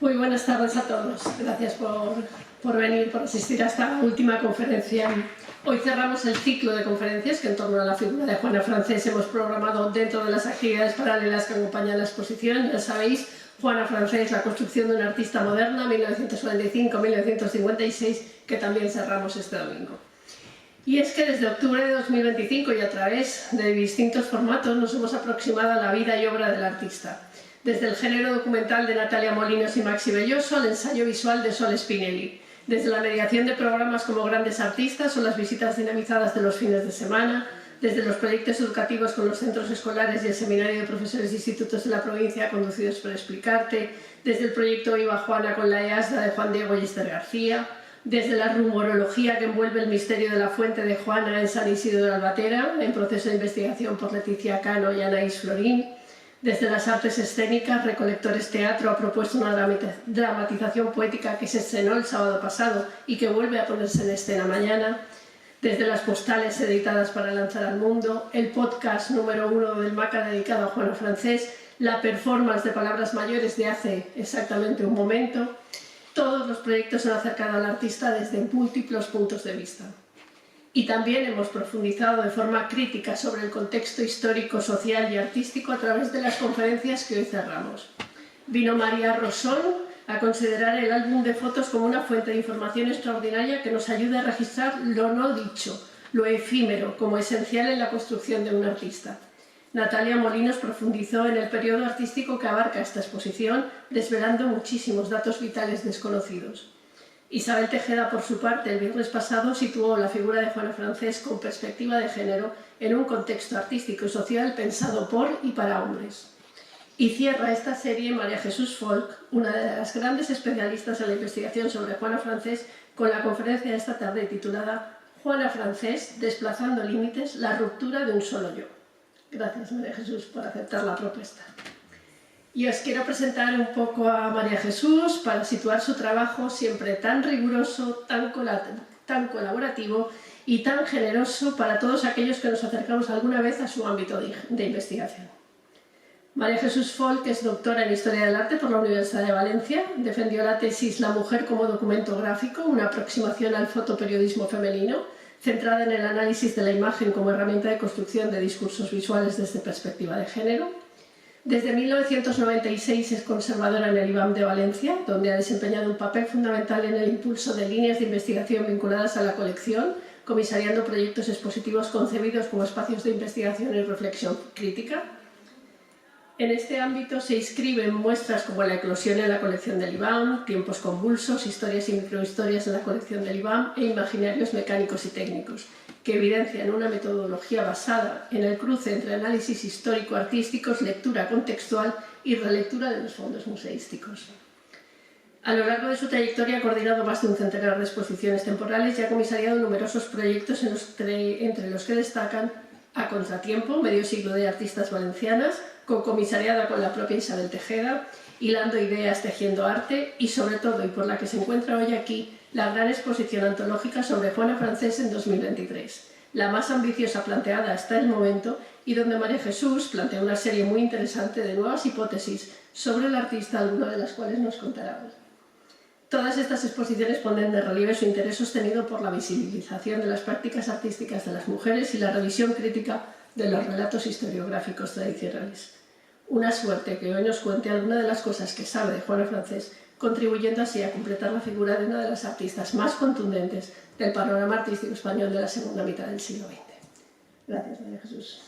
Muy buenas tardes a todos. Gracias por venir, por asistir a esta última conferencia. Hoy cerramos el ciclo de conferencias que en torno a la figura de Juana Francés hemos programado dentro de las actividades paralelas que acompañan la exposición. Ya sabéis, Juana Francés, la construcción de una artista moderna, 1945-1956, que también cerramos este domingo. Y es que desde octubre de 2025 y a través de distintos formatos nos hemos aproximado a la vida y obra del artista. Desde el género documental de Natalia Molinos y Maxi Belloso al ensayo visual de Sol Spinelli. Desde la mediación de programas como Grandes Artistas o las visitas dinamizadas de los fines de semana. Desde los proyectos educativos con los centros escolares y el seminario de profesores de institutos de la provincia conducidos por Explicarte. Desde el proyecto Viva Juana con la EASDA de Juan Diego y Esther García. Desde la rumorología que envuelve el misterio de la fuente de Juana en San Isidro de Albatera, en proceso de investigación por Leticia Cano y Anaís Florín. Desde las artes escénicas, Recolectores Teatro ha propuesto una dramatización poética que se estrenó el sábado pasado y que vuelve a ponerse en escena mañana. Desde las postales editadas para lanzar al mundo, el podcast número 1 del MACA dedicado a Juana Francés, la performance de Palabras Mayores de hace exactamente un momento. Todos los proyectos han acercado al artista desde múltiples puntos de vista. Y también hemos profundizado de forma crítica sobre el contexto histórico, social y artístico a través de las conferencias que hoy cerramos. Vino María Rosón a considerar el álbum de fotos como una fuente de información extraordinaria que nos ayuda a registrar lo no dicho, lo efímero, como esencial en la construcción de un artista. Natalia Molinos profundizó en el periodo artístico que abarca esta exposición, desvelando muchísimos datos vitales desconocidos. Isabel Tejeda, por su parte, el viernes pasado situó la figura de Juana Francés con perspectiva de género en un contexto artístico y social pensado por y para hombres. Y cierra esta serie María Jesús Folk, una de las grandes especialistas en la investigación sobre Juana Francés, con la conferencia de esta tarde titulada Juana Francés, desplazando límites, la ruptura de un solo yo. Gracias, María Jesús, por aceptar la propuesta. Y os quiero presentar un poco a María Jesús para situar su trabajo siempre tan riguroso, tan colaborativo y tan generoso para todos aquellos que nos acercamos alguna vez a su ámbito de investigación. María Jesús Folk es doctora en Historia del Arte por la Universidad de Valencia. Defendió la tesis La mujer como documento gráfico, una aproximación al fotoperiodismo femenino, centrada en el análisis de la imagen como herramienta de construcción de discursos visuales desde perspectiva de género. Desde 1996 es conservadora en el IBAM de Valencia, donde ha desempeñado un papel fundamental en el impulso de líneas de investigación vinculadas a la colección, comisariando proyectos expositivos concebidos como espacios de investigación y reflexión crítica. En este ámbito se inscriben muestras como La eclosión en la colección del IBAM, Tiempos convulsos, historias y microhistorias en la colección del IBAM e imaginarios mecánicos y técnicos, que evidencian una metodología basada en el cruce entre análisis histórico-artísticos, lectura contextual y relectura de los fondos museísticos. A lo largo de su trayectoria ha coordinado más de un centenar de exposiciones temporales y ha comisariado numerosos proyectos entre los que destacan A Contratiempo, medio siglo de artistas valencianas, comisariada con la propia Isabel Tejeda, Hilando ideas, tejiendo arte y, sobre todo, y por la que se encuentra hoy aquí, la gran exposición antológica sobre Juana Francés en 2023, la más ambiciosa planteada hasta el momento y donde María Jesús plantea una serie muy interesante de nuevas hipótesis sobre el artista, alguna de las cuales nos contará hoy. Todas estas exposiciones ponen de relieve su interés sostenido por la visibilización de las prácticas artísticas de las mujeres y la revisión crítica de los relatos historiográficos tradicionales. Una suerte que hoy nos cuente alguna de las cosas que sabe de Juana Francés, contribuyendo así a completar la figura de una de las artistas más contundentes del panorama artístico español de la segunda mitad del siglo XX. Gracias, María Jesús.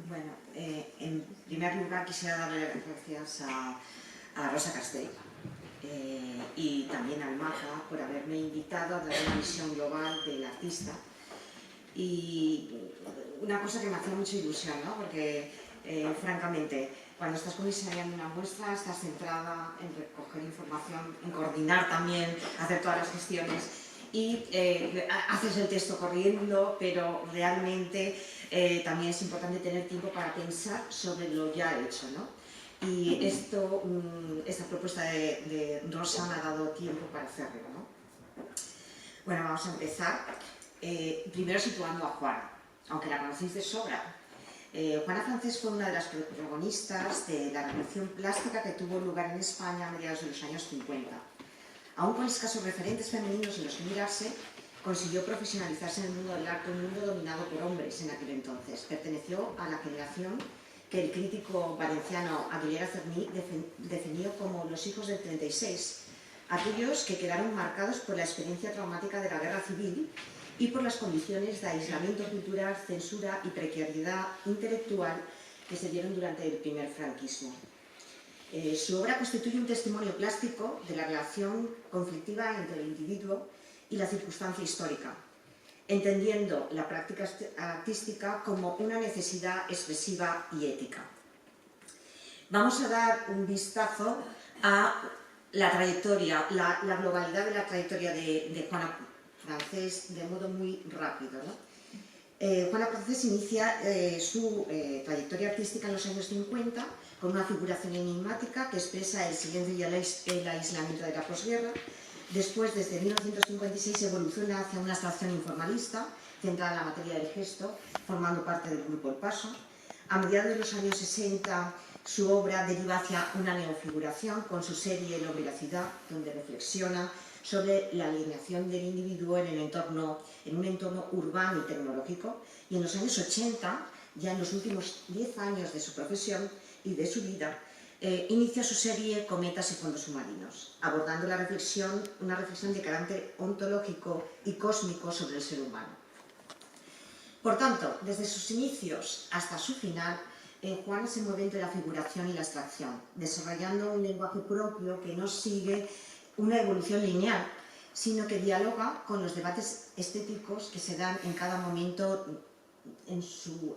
Bueno, en primer lugar quisiera darle las gracias a Rosa Castell y también al MACA por haberme invitado a dar una visión global del artista. Y una cosa que me hacía mucha ilusión, ¿no? Porque francamente, cuando estás comisariando una muestra, estás centrada en recoger información, en coordinar también, hacer todas las gestiones y haces el texto corriendo, pero realmente también es importante tener tiempo para pensar sobre lo ya hecho, ¿no? Y esta propuesta de Rosa me ha dado tiempo para hacerlo, ¿no? Bueno, vamos a empezar. Primero situando a Juana, aunque la conocéis de sobra. Juana Francés fue una de las protagonistas de la revolución plástica que tuvo lugar en España a mediados de los años 50. Aún con escasos referentes femeninos en los que mirarse, consiguió profesionalizarse en el mundo del arte, un mundo dominado por hombres en aquel entonces. Perteneció a la generación que el crítico valenciano Aguilera Cerny definió como los hijos del 36, aquellos que quedaron marcados por la experiencia traumática de la guerra civil y por las condiciones de aislamiento cultural, censura y precariedad intelectual que se dieron durante el primer franquismo. Su obra constituye un testimonio plástico de la relación conflictiva entre el individuo y la circunstancia histórica, entendiendo la práctica artística como una necesidad expresiva y ética. Vamos a dar un vistazo a la trayectoria, la globalidad de la trayectoria de Juana Francés de modo muy rápido, ¿no? Juana Francés inicia su trayectoria artística en los años 50 con una figuración enigmática que expresa el silencio y el aislamiento de la posguerra. Después, desde 1956, evoluciona hacia una abstracción informalista centrada en la materia del gesto, formando parte del grupo El Paso. A mediados de los años 60, su obra deriva hacia una neofiguración con su serie El hombre y la ciudad, donde reflexiona sobre la alienación del individuo en un entorno urbano y tecnológico. Y en los años 80, ya en los últimos 10 años de su profesión y de su vida, inicia su serie Cometas y fondos submarinos, abordando una reflexión de carácter ontológico y cósmico sobre el ser humano. Por tanto, desde sus inicios hasta su final, Juana se mueve entre la figuración y la abstracción, desarrollando un lenguaje propio que no sigue una evolución lineal, sino que dialoga con los debates estéticos que se dan en cada momento en su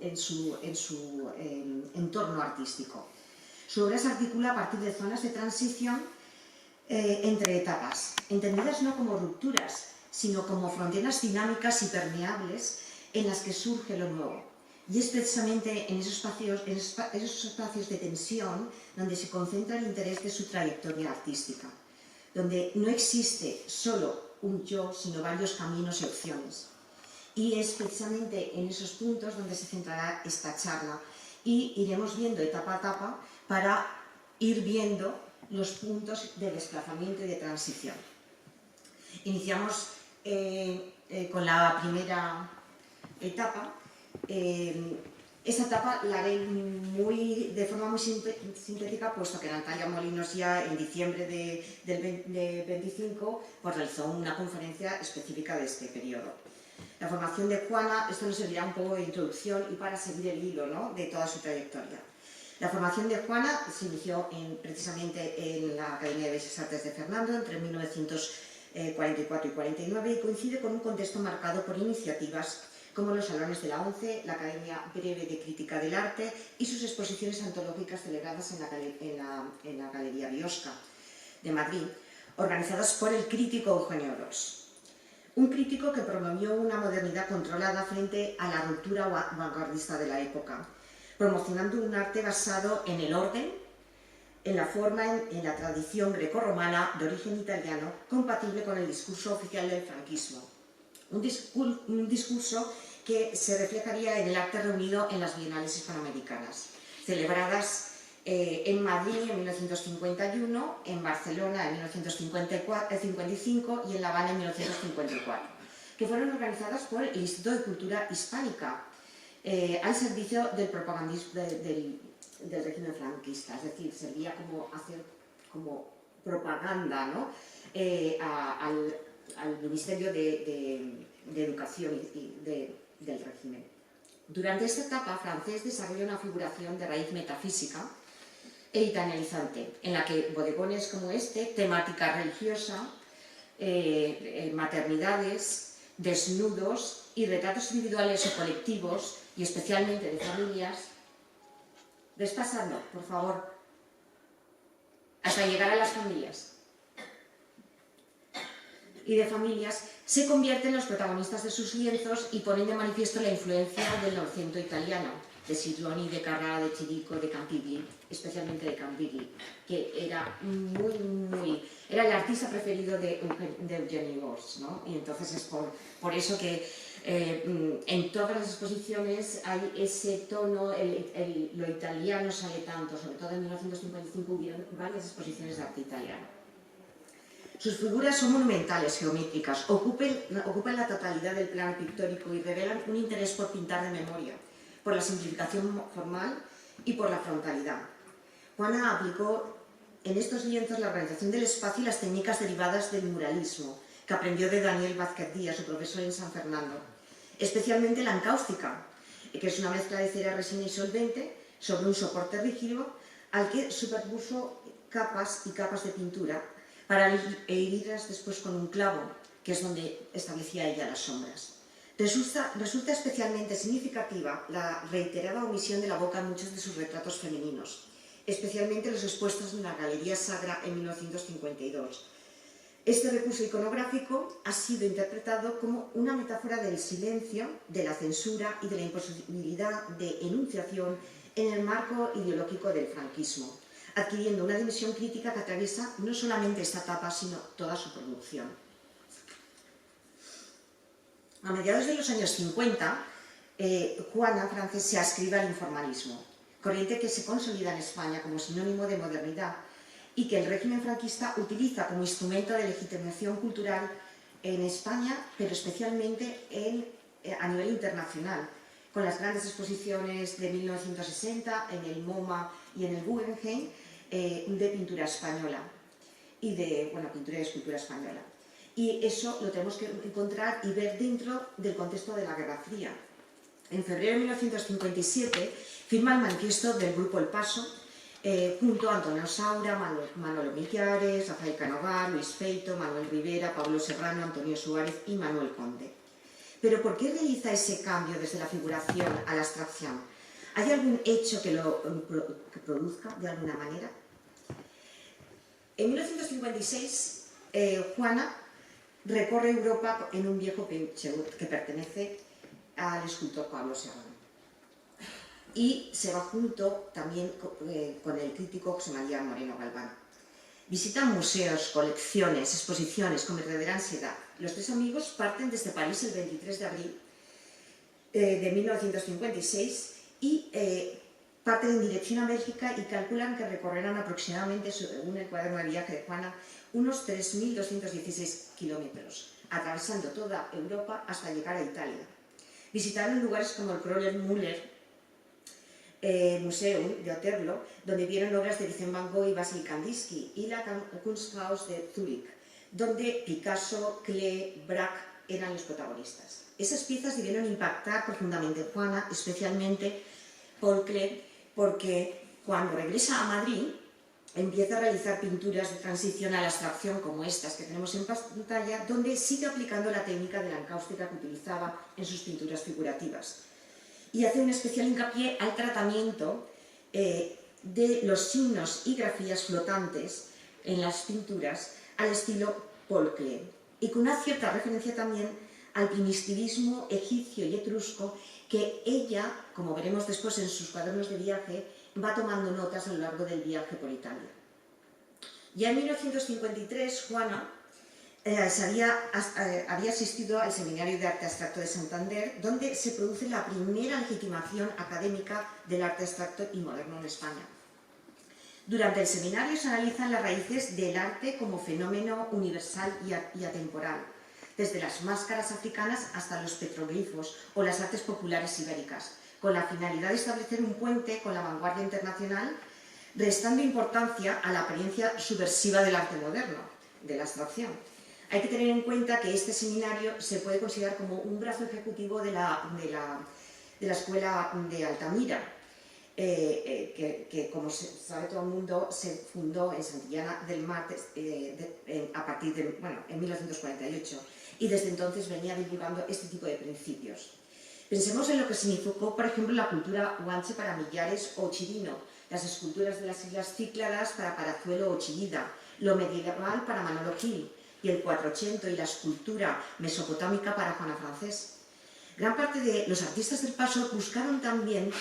entorno artístico. Su obra se articula a partir de zonas de transición entre etapas, entendidas no como rupturas, sino como fronteras dinámicas y permeables en las que surge lo nuevo. Y es precisamente en esos espacios de tensión donde se concentra el interés de su trayectoria artística, donde no existe solo un yo, sino varios caminos y opciones. Y es precisamente en esos puntos donde se centrará esta charla y iremos viendo etapa a etapa para ir viendo los puntos de desplazamiento y de transición. Iniciamos con la primera etapa. Esta etapa la haré de forma muy sintética, puesto que Natalia Molinos ya en diciembre del 25 realizó una conferencia específica de este periodo. La formación de Juana, esto nos servirá un poco de introducción y para seguir el hilo, ¿no?, de toda su trayectoria. La formación de Juana se inició precisamente en la Academia de Bellas Artes de Fernando entre 1944 y 49 y coincide con un contexto marcado por iniciativas como los Salones de la ONCE, la Academia Breve de Crítica del Arte y sus exposiciones antológicas celebradas en la Galería Biosca de Madrid, organizadas por el crítico Eugenio Ros. Un crítico que promovió una modernidad controlada frente a la ruptura vanguardista de la época, promocionando un arte basado en el orden, en la forma, en la tradición grecorromana de origen italiano, compatible con el discurso oficial del franquismo. Un discurso que se reflejaría en el arte reunido en las Bienales Hispanoamericanas, celebradas en Madrid en 1951, en Barcelona en 1955 y en La Habana en 1954, que fueron organizadas por el Instituto de Cultura Hispánica al servicio del propagandismo del régimen franquista, es decir, servía como hacer como propaganda, ¿no?, al Ministerio de Educación del régimen. Durante esta etapa, Francés desarrolla una figuración de raíz metafísica e italianizante, en la que bodegones como este, temática religiosa, maternidades, desnudos y retratos individuales o colectivos, y especialmente de familias, despasando, por favor, hasta llegar a las familias. Y de familias, se convierten en los protagonistas de sus lienzos y ponen de manifiesto la influencia del Novecento italiano, de Sironi, de Carrara, de Chirico, de Campigli, especialmente de Campigli, que era era el artista preferido de Eugenie Gors, ¿no? Y entonces es por eso que En todas las exposiciones hay ese tono, lo italiano sale tanto, sobre todo en 1955 hubieron varias exposiciones de arte italiano. Sus figuras son monumentales, geométricas, ocupan la totalidad del plano pictórico y revelan un interés por pintar de memoria, por la simplificación formal y por la frontalidad. Juana aplicó en estos lienzos la organización del espacio y las técnicas derivadas del muralismo, que aprendió de Daniel Vázquez Díaz, su profesor en San Fernando, especialmente la encáustica, que es una mezcla de cera, resina y solvente sobre un soporte rígido al que superpuso capas y capas de pintura para herirlas después con un clavo, que es donde establecía ella las sombras. Resulta especialmente significativa la reiterada omisión de la boca en muchos de sus retratos femeninos, especialmente los expuestos en la Galería Sagra en 1952. Este recurso iconográfico ha sido interpretado como una metáfora del silencio, de la censura y de la imposibilidad de enunciación en el marco ideológico del franquismo, adquiriendo una dimensión crítica que atraviesa no solamente esta etapa, sino toda su producción. A mediados de los años 50, Juana Francesa adscribe al informalismo, corriente que se consolida en España como sinónimo de modernidad y que el régimen franquista utiliza como instrumento de legitimación cultural en España, pero especialmente a nivel internacional, con las grandes exposiciones de 1960 en el MoMA y en el Guggenheim de pintura española y de pintura y escultura española. Y eso lo tenemos que encontrar y ver dentro del contexto de la Guerra Fría. En febrero de 1957 firma el manifiesto del Grupo El Paso, junto a Antonio Saura, Manolo Millares, Rafael Canovar, Luis Feito, Manuel Rivera, Pablo Serrano, Antonio Suárez y Manuel Conde. Pero ¿por qué realiza ese cambio desde la figuración a la abstracción? ¿Hay algún hecho que lo produzca de alguna manera? En 1956, Juana recorre Europa en un viejo Peugeot que pertenece al escultor Pablo Serrano. Y se va junto también con el crítico José María Moreno Galván. Visitan museos, colecciones, exposiciones con verdadera ansiedad. Los tres amigos parten desde París el 23 de abril de 1956 y parten en dirección a Bélgica y calculan que recorrerán aproximadamente, según el cuaderno de viaje de Juana, unos 3.216 kilómetros, atravesando toda Europa hasta llegar a Italia. Visitaron lugares como el Kröller-Müller Museum de Oterlo, donde vieron obras de Vincent van Gogh y Vasil Kandinsky, y la Kunsthaus de Zúrich, donde Picasso, Klee, Braque eran los protagonistas. Esas piezas debieron impactar profundamente en Juana, especialmente Paul Klee, porque cuando regresa a Madrid empieza a realizar pinturas de transición a la abstracción como estas que tenemos en pantalla, donde sigue aplicando la técnica de la encáustica que utilizaba en sus pinturas figurativas. Y hace un especial hincapié al tratamiento de los signos y grafías flotantes en las pinturas al estilo Paul Klee, y con una cierta referencia también al primitivismo egipcio y etrusco que ella, como veremos después en sus cuadernos de viaje, va tomando notas a lo largo del viaje por Italia. Ya en 1953, Juana había asistido al Seminario de Arte Abstracto de Santander, donde se produce la primera legitimación académica del arte abstracto y moderno en España. Durante el seminario se analizan las raíces del arte como fenómeno universal y atemporal, desde las máscaras africanas hasta los petroglifos o las artes populares ibéricas, con la finalidad de establecer un puente con la vanguardia internacional, restando importancia a la apariencia subversiva del arte moderno, de la abstracción. Hay que tener en cuenta que este seminario se puede considerar como un brazo ejecutivo de la Escuela de Altamira, que como sabe todo el mundo, se fundó en Santillana del Mar a partir de, en 1948, y desde entonces venía divulgando este tipo de principios. Pensemos en lo que significó, por ejemplo, la cultura guanche para Millares o Chirino, las esculturas de las Islas Cícladas para Parazuelo o Chillida, lo medieval para Manolo Gil, y el 480 y la escultura mesopotámica para Juana Francés. Gran parte de los artistas del Paso buscaron también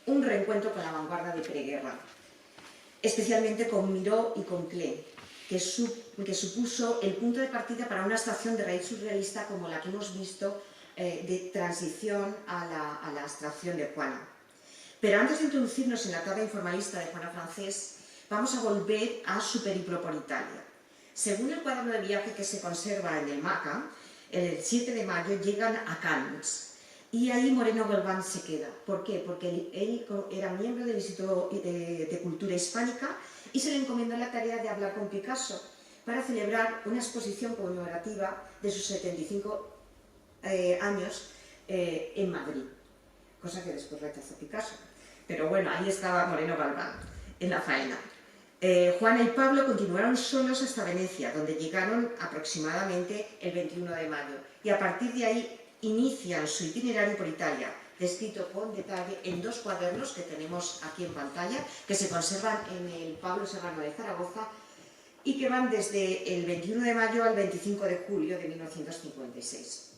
un reencuentro con la vanguardia de preguerra, especialmente con Miró y con Klee, que supuso el punto de partida para una abstracción de raíz surrealista como la que hemos visto de transición a la abstracción de Juana. Pero antes de introducirnos en la tabla informalista de Juana Francés, vamos a volver a su periplo por Italia. Según el cuaderno de viaje que se conserva en el MACA, el 7 de mayo llegan a Cannes y ahí Moreno Galván se queda. ¿Por qué? Porque él era miembro del Instituto de Cultura Hispánica y se le encomendó la tarea de hablar con Picasso para celebrar una exposición conmemorativa de sus 75 años en Madrid, cosa que después rechazó Picasso. Pero bueno, ahí estaba Moreno Galván, en la faena. Juana y Pablo continuaron solos hasta Venecia, donde llegaron aproximadamente el 21 de mayo. Y a partir de ahí inician su itinerario por Italia, descrito con detalle en dos cuadernos que tenemos aquí en pantalla, que se conservan en el Pablo Serrano de Zaragoza y que van desde el 21 de mayo al 25 de julio de 1956.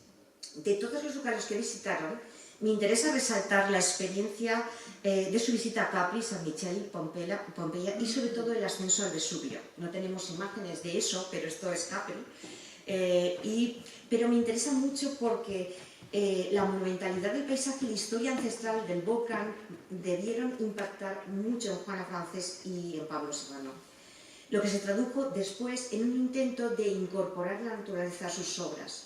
De todos los lugares que visitaron, me interesa resaltar la experiencia de su visita a Capri, San Michele, Pompeya y sobre todo el ascenso al Vesubio. No tenemos imágenes de eso, pero esto es Capri. Pero me interesa mucho porque la monumentalidad del paisaje y la historia ancestral del volcán debieron impactar mucho en Juana Francés y en Pablo Serrano, lo que se tradujo después en un intento de incorporar la naturaleza a sus obras.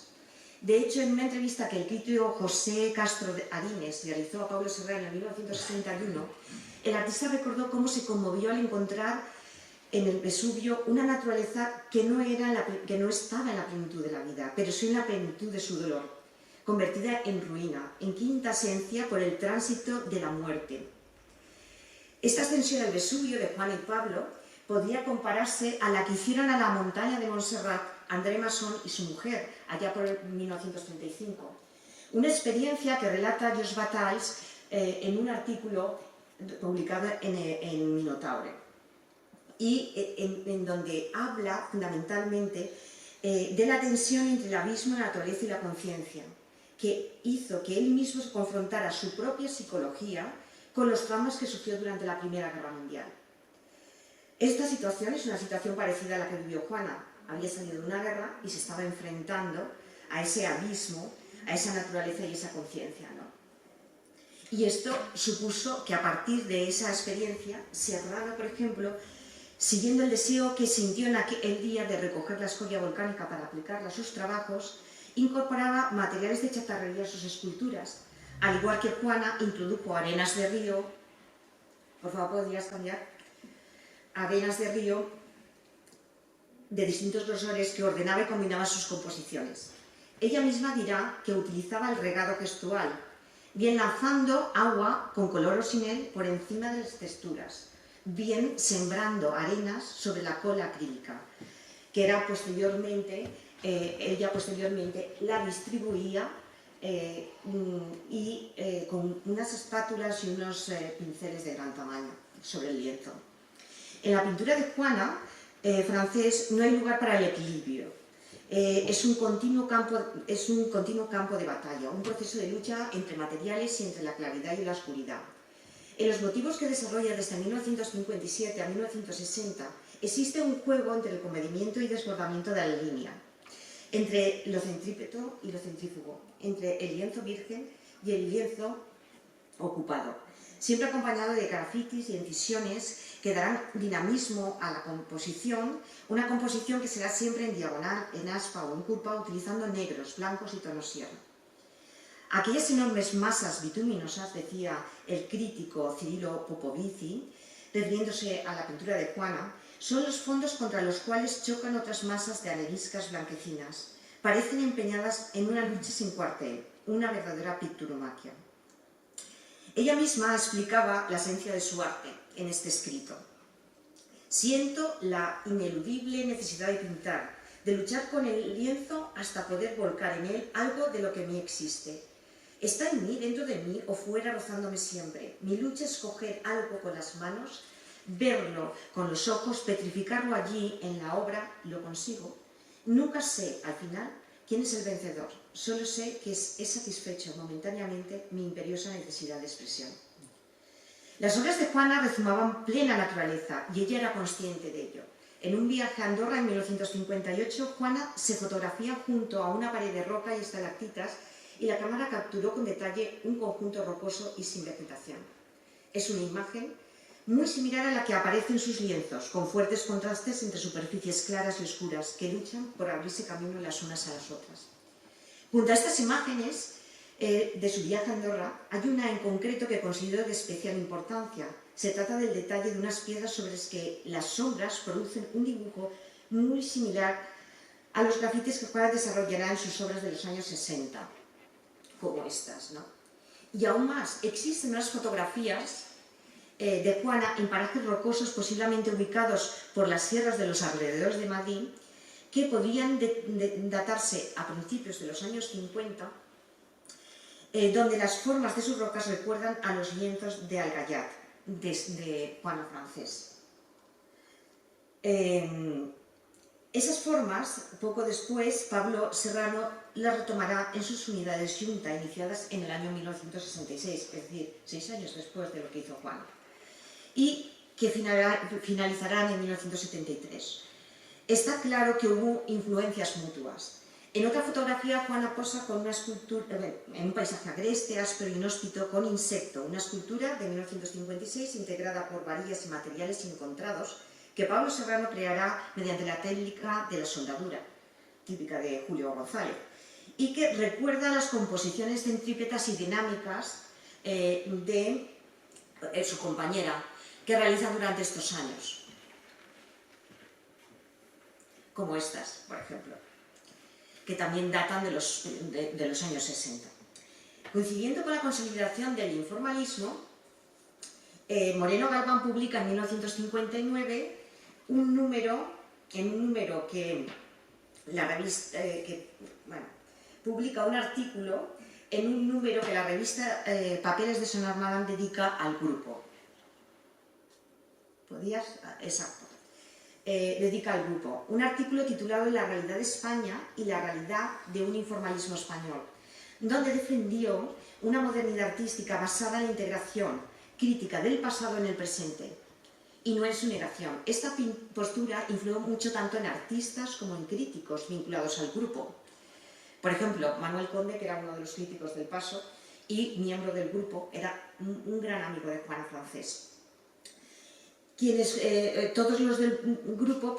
De hecho, en una entrevista que el crítico José Castro Arines realizó a Pablo Serrano en 1961, el artista recordó cómo se conmovió al encontrar en el Vesubio una naturaleza que no estaba en la plenitud de la vida, pero sí en la plenitud de su dolor, convertida en ruina, en quinta esencia por el tránsito de la muerte. Esta ascensión al Vesubio de Juana y Pablo podría compararse a la que hicieron a la montaña de Montserrat André Masson y su mujer, allá por 1935. Una experiencia que relata Jos Battals en un artículo publicado en Minotaure, y en donde habla fundamentalmente de la tensión entre el abismo de la naturaleza y la conciencia, que hizo que él mismo se confrontara su propia psicología con los traumas que sufrió durante la Primera Guerra Mundial. Esta situación es una situación parecida a la que vivió Juana. Había salido de una guerra y se estaba enfrentando a ese abismo, a esa naturaleza y esa conciencia, ¿no? Y esto supuso que a partir de esa experiencia, Serrano, por ejemplo, siguiendo el deseo que sintió en aquel día de recoger la escoria volcánica para aplicarla a sus trabajos, incorporaba materiales de chatarrería a sus esculturas, al igual que Juana introdujo arenas de río. Por favor, ¿podrías cambiar? Arenas de río de distintos grosores que ordenaba y combinaba sus composiciones. Ella misma dirá que utilizaba el regado gestual, bien lanzando agua con color o sin él por encima de las texturas, bien sembrando arenas sobre la cola acrílica, que era ella posteriormente la distribuía con unas espátulas y unos pinceles de gran tamaño sobre el lienzo. En la pintura de Juana Francés no hay lugar para el equilibrio. Es un continuo campo de batalla, un proceso de lucha entre materiales y entre la claridad y la oscuridad. En los motivos que desarrolla desde 1957 a 1960 existe un juego entre el comedimiento y desbordamiento de la línea, entre lo centrípeto y lo centrífugo, entre el lienzo virgen y el lienzo ocupado, siempre acompañado de grafitis y incisiones que darán dinamismo a la composición, una composición que será siempre en diagonal, en aspa o en curva, utilizando negros, blancos y tonos sierra. Aquellas enormes masas bituminosas, decía el crítico Cirilo Popovici, refiriéndose a la pintura de Juana, son los fondos contra los cuales chocan otras masas de areniscas blanquecinas. Parecen empeñadas en una lucha sin cuartel, una verdadera picturomaquia. Ella misma explicaba la esencia de su arte en este escrito. Siento la ineludible necesidad de pintar, de luchar con el lienzo hasta poder volcar en él algo de lo que en mí existe. Está en mí, dentro de mí o fuera, rozándome siempre. Mi lucha es coger algo con las manos, verlo con los ojos, petrificarlo allí en la obra, y lo consigo. Nunca sé, al final, quién es el vencedor. Solo sé que he satisfecho momentáneamente mi imperiosa necesidad de expresión. Las obras de Juana rezumaban plena naturaleza y ella era consciente de ello. En un viaje a Andorra en 1958, Juana se fotografía junto a una pared de roca y estalactitas y la cámara capturó con detalle un conjunto rocoso y sin vegetación. Es una imagen muy similar a la que aparece en sus lienzos, con fuertes contrastes entre superficies claras y oscuras que luchan por abrirse camino las unas a las otras. Junto a estas imágenes de su viaje a Andorra, hay una en concreto que considero de especial importancia. Se trata del detalle de unas piedras sobre las que las sombras producen un dibujo muy similar a los grafitis que Juana desarrollará en sus obras de los años 60, como estas, ¿no? Y aún más, existen unas fotografías de Juana en parajes rocosos posiblemente ubicados por las sierras de los alrededores de Madrid, que podrían datarse a principios de los años 50, donde las formas de sus rocas recuerdan a los lienzos de Algayat, de Juana Francés. Esas formas, poco después, Pablo Serrano las retomará en sus unidades Junta, iniciadas en el año 1966, es decir, 6 años después de lo que hizo Juana, y que finalizarán en 1973. Está claro que hubo influencias mutuas. En otra fotografía, Juana posa con una escultura, en un paisaje agreste, áspero y inhóspito, con insecto, una escultura de 1956 integrada por varillas y materiales encontrados que Pablo Serrano creará mediante la técnica de la soldadura, típica de Julio González, y que recuerda las composiciones centrípetas y dinámicas de su compañera, que realiza durante estos años, como estas, por ejemplo, que también datan de los años 60. Coincidiendo con la consolidación del informalismo, Moreno Galván publica en 1959 un número que la revista, publica un artículo en un número que la revista Papeles de Son Armada dedica al grupo. Exacto. Dedica al grupo. Un artículo titulado La realidad de España y la realidad de un informalismo español, donde defendió una modernidad artística basada en la integración crítica del pasado en el presente y no en su negación. Esta postura influyó mucho tanto en artistas como en críticos vinculados al grupo. Por ejemplo, Manuel Conde, que era uno de los críticos del Paso y miembro del grupo, era un gran amigo de Juana Francés. Todos los del grupo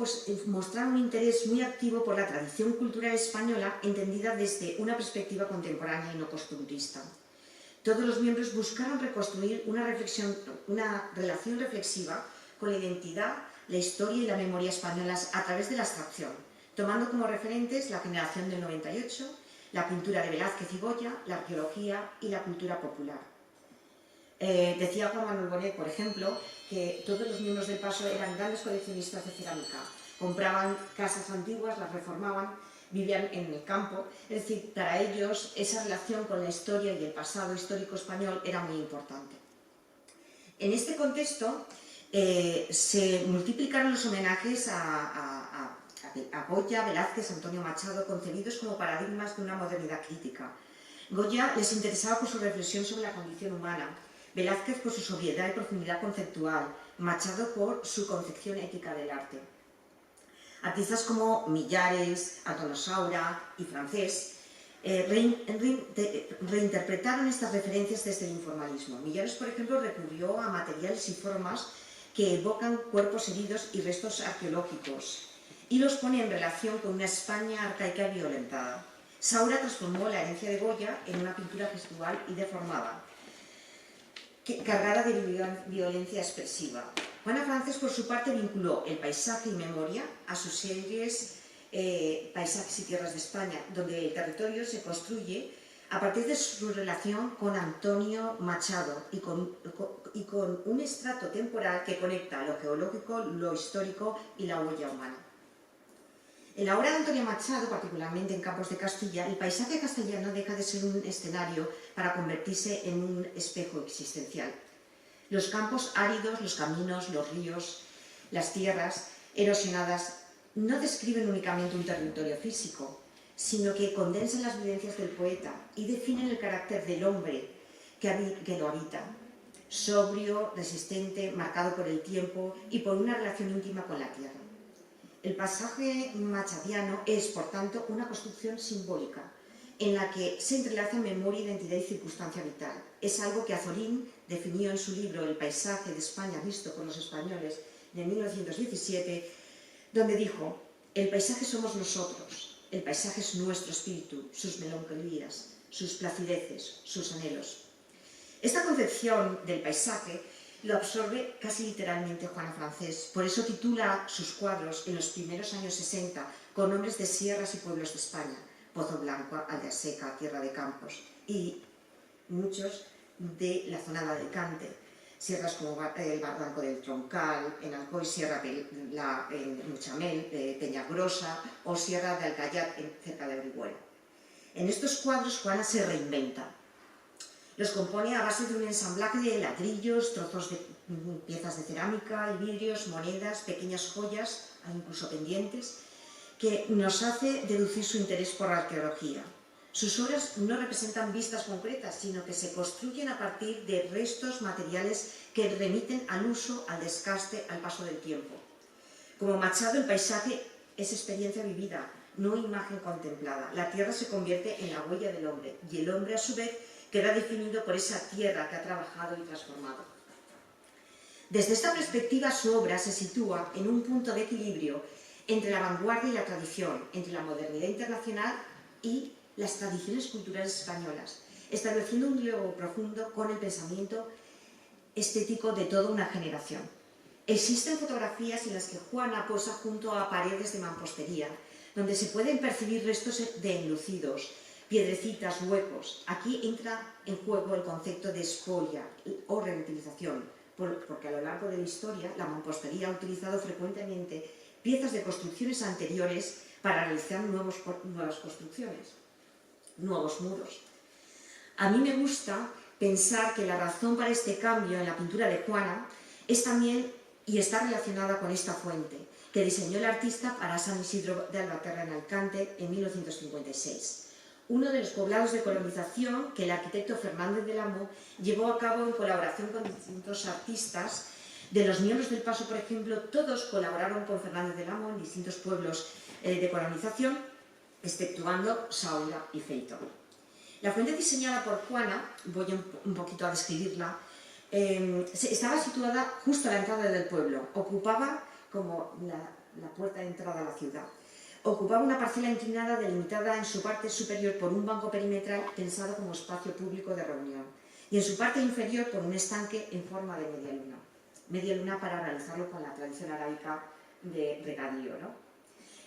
mostraron un interés muy activo por la tradición cultural española entendida desde una perspectiva contemporánea y no costumbrista. Todos los miembros buscaron reconstruir una relación reflexiva con la identidad, la historia y la memoria españolas a través de la abstracción, tomando como referentes la generación del 98, la pintura de Velázquez y Goya, la arqueología y la cultura popular. Decía Juan Manuel Bonet, por ejemplo, que todos los miembros del Paso eran grandes coleccionistas de cerámica, compraban casas antiguas, las reformaban, vivían en el campo, es decir, para ellos esa relación con la historia y el pasado histórico español era muy importante. En este contexto se multiplicaron los homenajes a Goya, Velázquez, Antonio Machado, concebidos como paradigmas de una modernidad crítica. Goya les interesaba por su reflexión sobre la condición humana, Velázquez por su sobriedad y profundidad conceptual, Machado por su concepción ética del arte. Artistas como Millares, Antonio Saura y Francés reinterpretaron estas referencias desde el informalismo. Millares, por ejemplo, recurrió a materiales y formas que evocan cuerpos heridos y restos arqueológicos y los pone en relación con una España arcaica y violentada. Saura transformó la herencia de Goya en una pintura gestual y deformada, cargada de violencia expresiva. Juana Francés, por su parte, vinculó el paisaje y memoria a sus series Paisajes y Tierras de España, donde el territorio se construye a partir de su relación con Antonio Machado y con un estrato temporal que conecta lo geológico, lo histórico y la huella humana. En la obra de Antonio Machado, particularmente en Campos de Castilla, el paisaje castellano deja de ser un escenario para convertirse en un espejo existencial. Los campos áridos, los caminos, los ríos, las tierras erosionadas no describen únicamente un territorio físico, sino que condensan las vivencias del poeta y definen el carácter del hombre que lo habita, sobrio, resistente, marcado por el tiempo y por una relación íntima con la tierra. El pasaje machadiano es, por tanto, una construcción simbólica en la que se entrelazan memoria, identidad y circunstancia vital. Es algo que Azorín definió en su libro El paisaje de España visto por los españoles de 1917, donde dijo: el paisaje somos nosotros, el paisaje es nuestro espíritu, sus melancolías, sus placideces, sus anhelos. Esta concepción del paisaje lo absorbe casi literalmente Juana Francés, por eso titula sus cuadros en los primeros años 60 con nombres de sierras y pueblos de España: Pozo Blanco, Aldea Seca, Tierra de Campos, y muchos de la zona de Alicante, sierras como el Barranco del Troncal, en Alcoy, Sierra en Muchamel, Peñagrosa, o Sierra de Alcayat, cerca de Orihuela. En estos cuadros Juana se reinventa. Los compone a base de un ensamblaje de ladrillos, trozos de piezas de cerámica y vidrios, monedas, pequeñas joyas, incluso pendientes, que nos hace deducir su interés por la arqueología. Sus obras no representan vistas concretas, sino que se construyen a partir de restos materiales que remiten al uso, al desgaste, al paso del tiempo. Como Machado, el paisaje es experiencia vivida, no imagen contemplada. La tierra se convierte en la huella del hombre y el hombre, a su vez, queda definido por esa tierra que ha trabajado y transformado. Desde esta perspectiva, su obra se sitúa en un punto de equilibrio entre la vanguardia y la tradición, entre la modernidad internacional y las tradiciones culturales españolas, estableciendo un diálogo profundo con el pensamiento estético de toda una generación. Existen fotografías en las que Juana posa junto a paredes de mampostería, donde se pueden percibir restos de enlucidos, piedrecitas, huecos. Aquí entra en juego el concepto de espolia o reutilización, porque a lo largo de la historia la mampostería ha utilizado frecuentemente piezas de construcciones anteriores para realizar nuevas construcciones, nuevos muros. A mí me gusta pensar que la razón para este cambio en la pintura de Juana es también y está relacionada con esta fuente que diseñó el artista para San Isidro de Albaterra en Alicante en 1956. Uno de los poblados de colonización que el arquitecto Fernández del Amo llevó a cabo en colaboración con distintos artistas. De los miembros del Paso, por ejemplo, todos colaboraron con Fernández del Amo en distintos pueblos de colonización, exceptuando Saola y Feito. La fuente diseñada por Juana, voy un poquito a describirla, estaba situada justo a la entrada del pueblo, ocupaba como la puerta de entrada a la ciudad. Ocupaba una parcela inclinada delimitada en su parte superior por un banco perimetral pensado como espacio público de reunión y en su parte inferior por un estanque en forma de media luna para realizarlo con la tradición arábica de regadío, ¿no?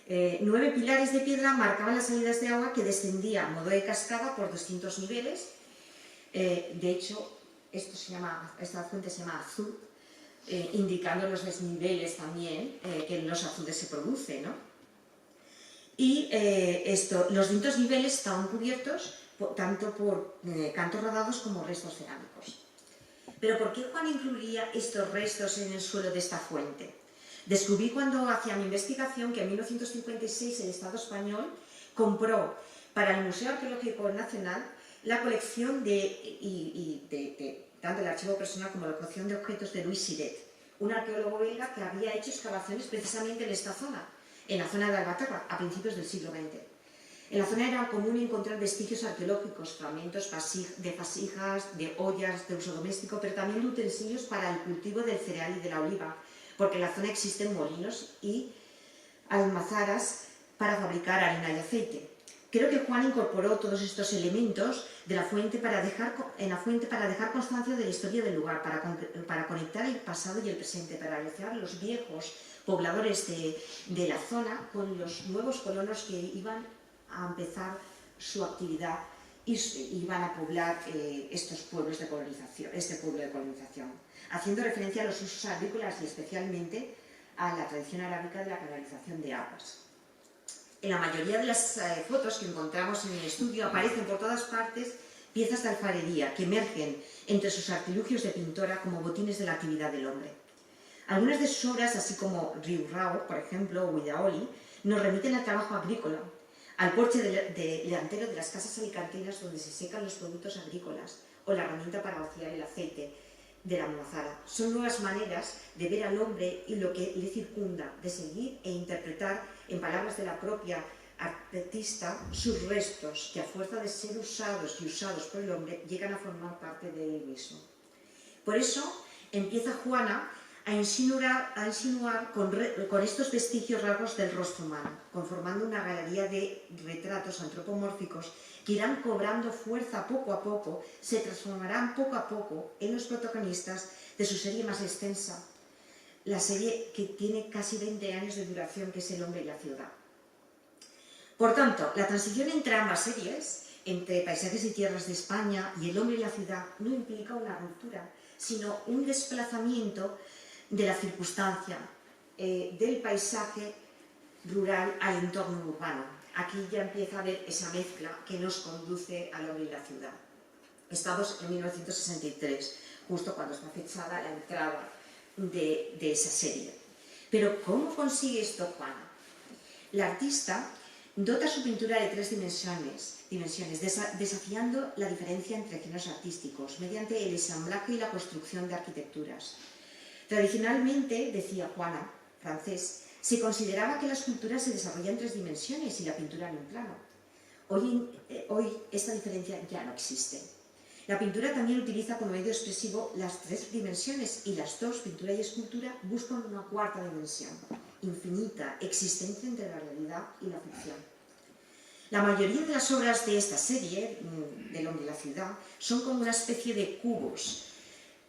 9 pilares de piedra marcaban las salidas de agua que descendía a modo de cascada por distintos niveles. De hecho, esta fuente se llama azud, indicando los desniveles también que en los azudes se produce, ¿no? Y los distintos niveles estaban cubiertos tanto por cantos rodados como restos cerámicos. Pero ¿por qué Juan incluiría estos restos en el suelo de esta fuente? Descubrí cuando hacía mi investigación que en 1956 el Estado español compró para el Museo Arqueológico Nacional la colección tanto el archivo personal como la colección de objetos de Louis Siret, un arqueólogo belga que había hecho excavaciones precisamente en esta zona, en la zona de Albaterra, a principios del siglo XX. En la zona era común encontrar vestigios arqueológicos, fragmentos de vasijas, de ollas de uso doméstico, pero también de utensilios para el cultivo del cereal y de la oliva, porque en la zona existen molinos y almazaras para fabricar harina y aceite. Creo que Juan incorporó todos estos elementos de la fuente para dejar constancia de la historia del lugar, para conectar el pasado y el presente, para realizar los viejos pobladores de la zona con los nuevos colonos que iban a empezar su actividad y iban a poblar estos pueblos de colonización, este pueblo de colonización, haciendo referencia a los usos agrícolas y especialmente a la tradición arábica de la canalización de aguas. En la mayoría de las fotos que encontramos en el estudio aparecen por todas partes piezas de alfarería que emergen entre sus artilugios de pintora como botines de la actividad del hombre. Algunas de sus obras, así como Riurrao, por ejemplo, o Huidaoli, nos remiten al trabajo agrícola, al porche delantero de las casas alicantinas donde se secan los productos agrícolas, o la herramienta para vaciar el aceite de la almazara. Son nuevas maneras de ver al hombre y lo que le circunda, de seguir e interpretar, en palabras de la propia artista sus restos, que a fuerza de ser usados y usados por el hombre, llegan a formar parte de él mismo. Por eso empieza Juana a insinuar con estos vestigios rasgos del rostro humano, conformando una galería de retratos antropomórficos que irán cobrando fuerza poco a poco, se transformarán poco a poco en los protagonistas de su serie más extensa, la serie que tiene casi 20 años de duración, que es El hombre y la ciudad. Por tanto, la transición entre ambas series, entre Paisajes y tierras de España y El hombre y la ciudad, no implica una ruptura, sino un desplazamiento de la circunstancia del paisaje rural al entorno urbano. Aquí ya empieza a haber esa mezcla que nos conduce al hombre y la ciudad. Estamos en 1963, justo cuando está fechada la entrada de esa serie. Pero ¿cómo consigue esto Juana? La artista dota su pintura de 3 dimensiones, desafiando la diferencia entre géneros artísticos mediante el ensamblaje y la construcción de arquitecturas. Tradicionalmente, decía Juana, francés, se consideraba que la escultura se desarrolla en 3 dimensiones y la pintura en un plano. Hoy esta diferencia ya no existe. La pintura también utiliza como medio expresivo las 3 dimensiones y las dos, pintura y escultura, buscan una 4ª dimensión, infinita, existente entre la realidad y la ficción. La mayoría de las obras de esta serie, del hombre y la ciudad, son como una especie de cubos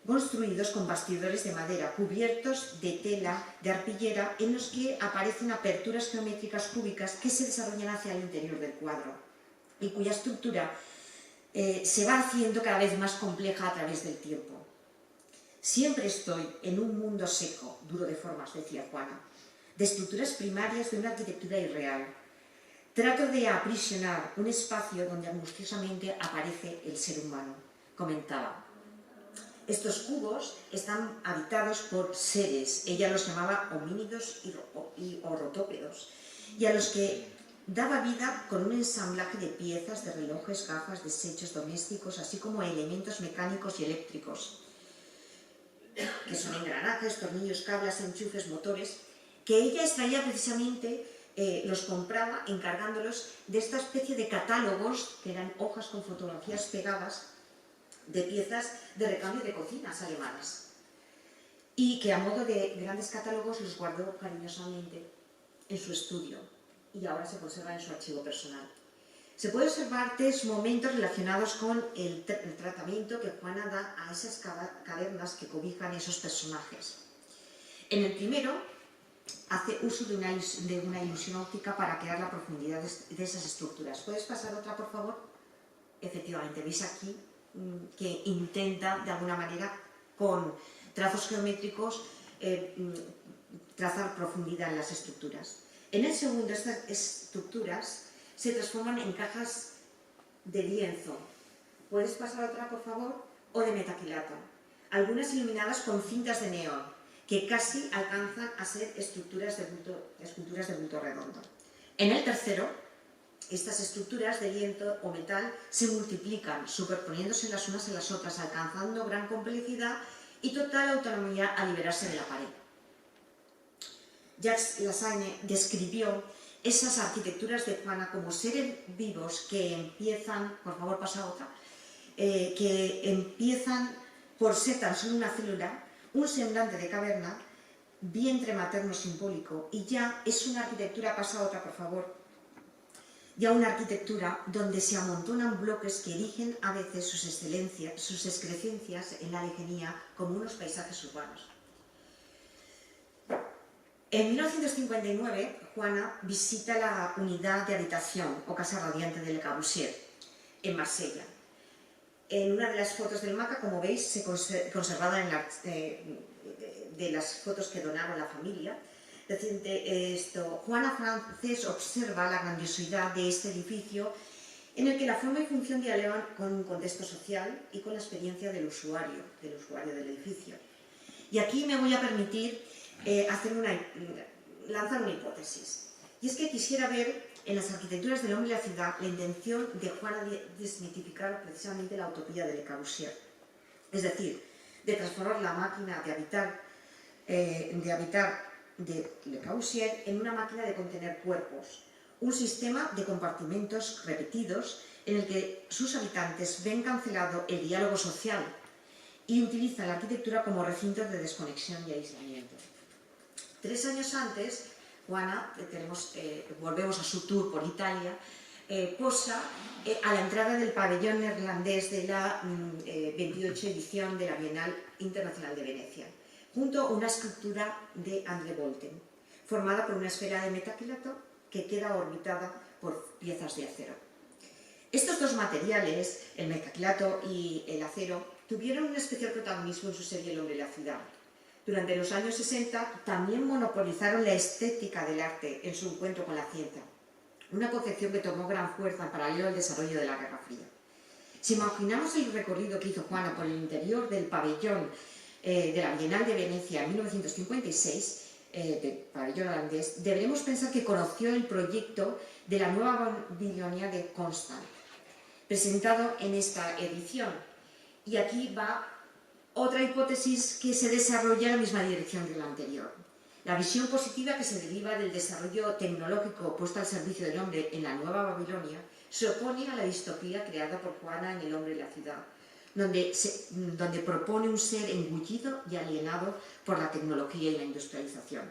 construidos con bastidores de madera cubiertos de tela de arpillera en los que aparecen aperturas geométricas cúbicas que se desarrollan hacia el interior del cuadro y cuya estructura se va haciendo cada vez más compleja a través del tiempo. Siempre estoy en un mundo seco, duro de formas, decía Juana, de estructuras primarias de una arquitectura irreal. Trato de aprisionar un espacio donde angustiosamente aparece el ser humano, comentaba. Estos cubos están habitados por seres, ella los llamaba homínidos y rotópedos, y a los que daba vida con un ensamblaje de piezas, de relojes, gafas, desechos domésticos, así como elementos mecánicos y eléctricos, que son engranajes, tornillos, cables, enchufes, motores, que ella extraía precisamente, los compraba encargándolos de esta especie de catálogos, que eran hojas con fotografías pegadas, de piezas de recambio de cocinas alemanas, y que a modo de grandes catálogos los guardó cariñosamente en su estudio y ahora se conserva en su archivo personal. Se puede observar 3 momentos relacionados con el tratamiento que Juana da a esas cavernas que cobijan esos personajes. En el primero, hace uso de una ilusión óptica para crear la profundidad de esas estructuras. ¿Puedes pasar otra, por favor? Efectivamente, veis aquí que intenta, de alguna manera, con trazos geométricos, trazar profundidad en las estructuras. En el segundo, estas estructuras se transforman en cajas de lienzo. ¿Puedes pasar otra, por favor? O de metacrilato. Algunas iluminadas con cintas de neón, que casi alcanzan a ser esculturas de bulto redondo. En el tercero, estas estructuras de lienzo o metal se multiplican, superponiéndose las unas a las otras, alcanzando gran complejidad y total autonomía al liberarse de la pared. Jacques Lassagne describió esas arquitecturas de Juana como seres vivos que empiezan, por favor pasa otra, que empiezan por ser tan solo una célula, un semblante de caverna, vientre materno simbólico, y ya es una arquitectura, pasa otra por favor, ya una arquitectura donde se amontonan bloques que erigen a veces sus excrescencias en la lejanía como unos paisajes urbanos. En 1959, Juana visita la unidad de habitación o Casa Radiante de Le Corbusier, en Marsella. En una de las fotos del MACA, como veis, conservada de las fotos que donaron la familia, Juana Frances observa la grandiosidad de este edificio en el que la forma y función dialogan con un contexto social y con la experiencia del usuario del edificio. Y aquí me voy a permitir lanzar una hipótesis. Y es que quisiera ver en las arquitecturas del hombre y la ciudad la intención de Juana de desmitificar precisamente la utopía de Le Corbusier. Es decir, de transformar la máquina de habitar de Le Corbusier en una máquina de contener cuerpos, un sistema de compartimentos repetidos en el que sus habitantes ven cancelado el diálogo social y utilizan la arquitectura como recintos de desconexión y aislamiento. 3 años antes, Juana, volvemos a su tour por Italia, posa a la entrada del pabellón neerlandés de la 28 edición de la Bienal Internacional de Venecia, junto a una escultura de André Bolten, formada por una esfera de metacrilato que queda orbitada por piezas de acero. Estos dos materiales, el metacrilato y el acero, tuvieron un especial protagonismo en su serie El hombre y la ciudad. Durante los años 60 también monopolizaron la estética del arte en su encuentro con la ciencia, una concepción que tomó gran fuerza en paralelo al desarrollo de la Guerra Fría. Si imaginamos el recorrido que hizo Juana por el interior del pabellón de la Bienal de Venecia en 1956, del pabellón holandés, deberemos pensar que conoció el proyecto de la nueva Babilonia de Constant, presentado en esta edición. Y aquí va otra hipótesis que se desarrolla en la misma dirección que la anterior. La visión positiva que se deriva del desarrollo tecnológico puesto al servicio del hombre en la nueva Babilonia se opone a la distopía creada por Juana en El hombre y la ciudad, donde propone un ser engullido y alienado por la tecnología y la industrialización.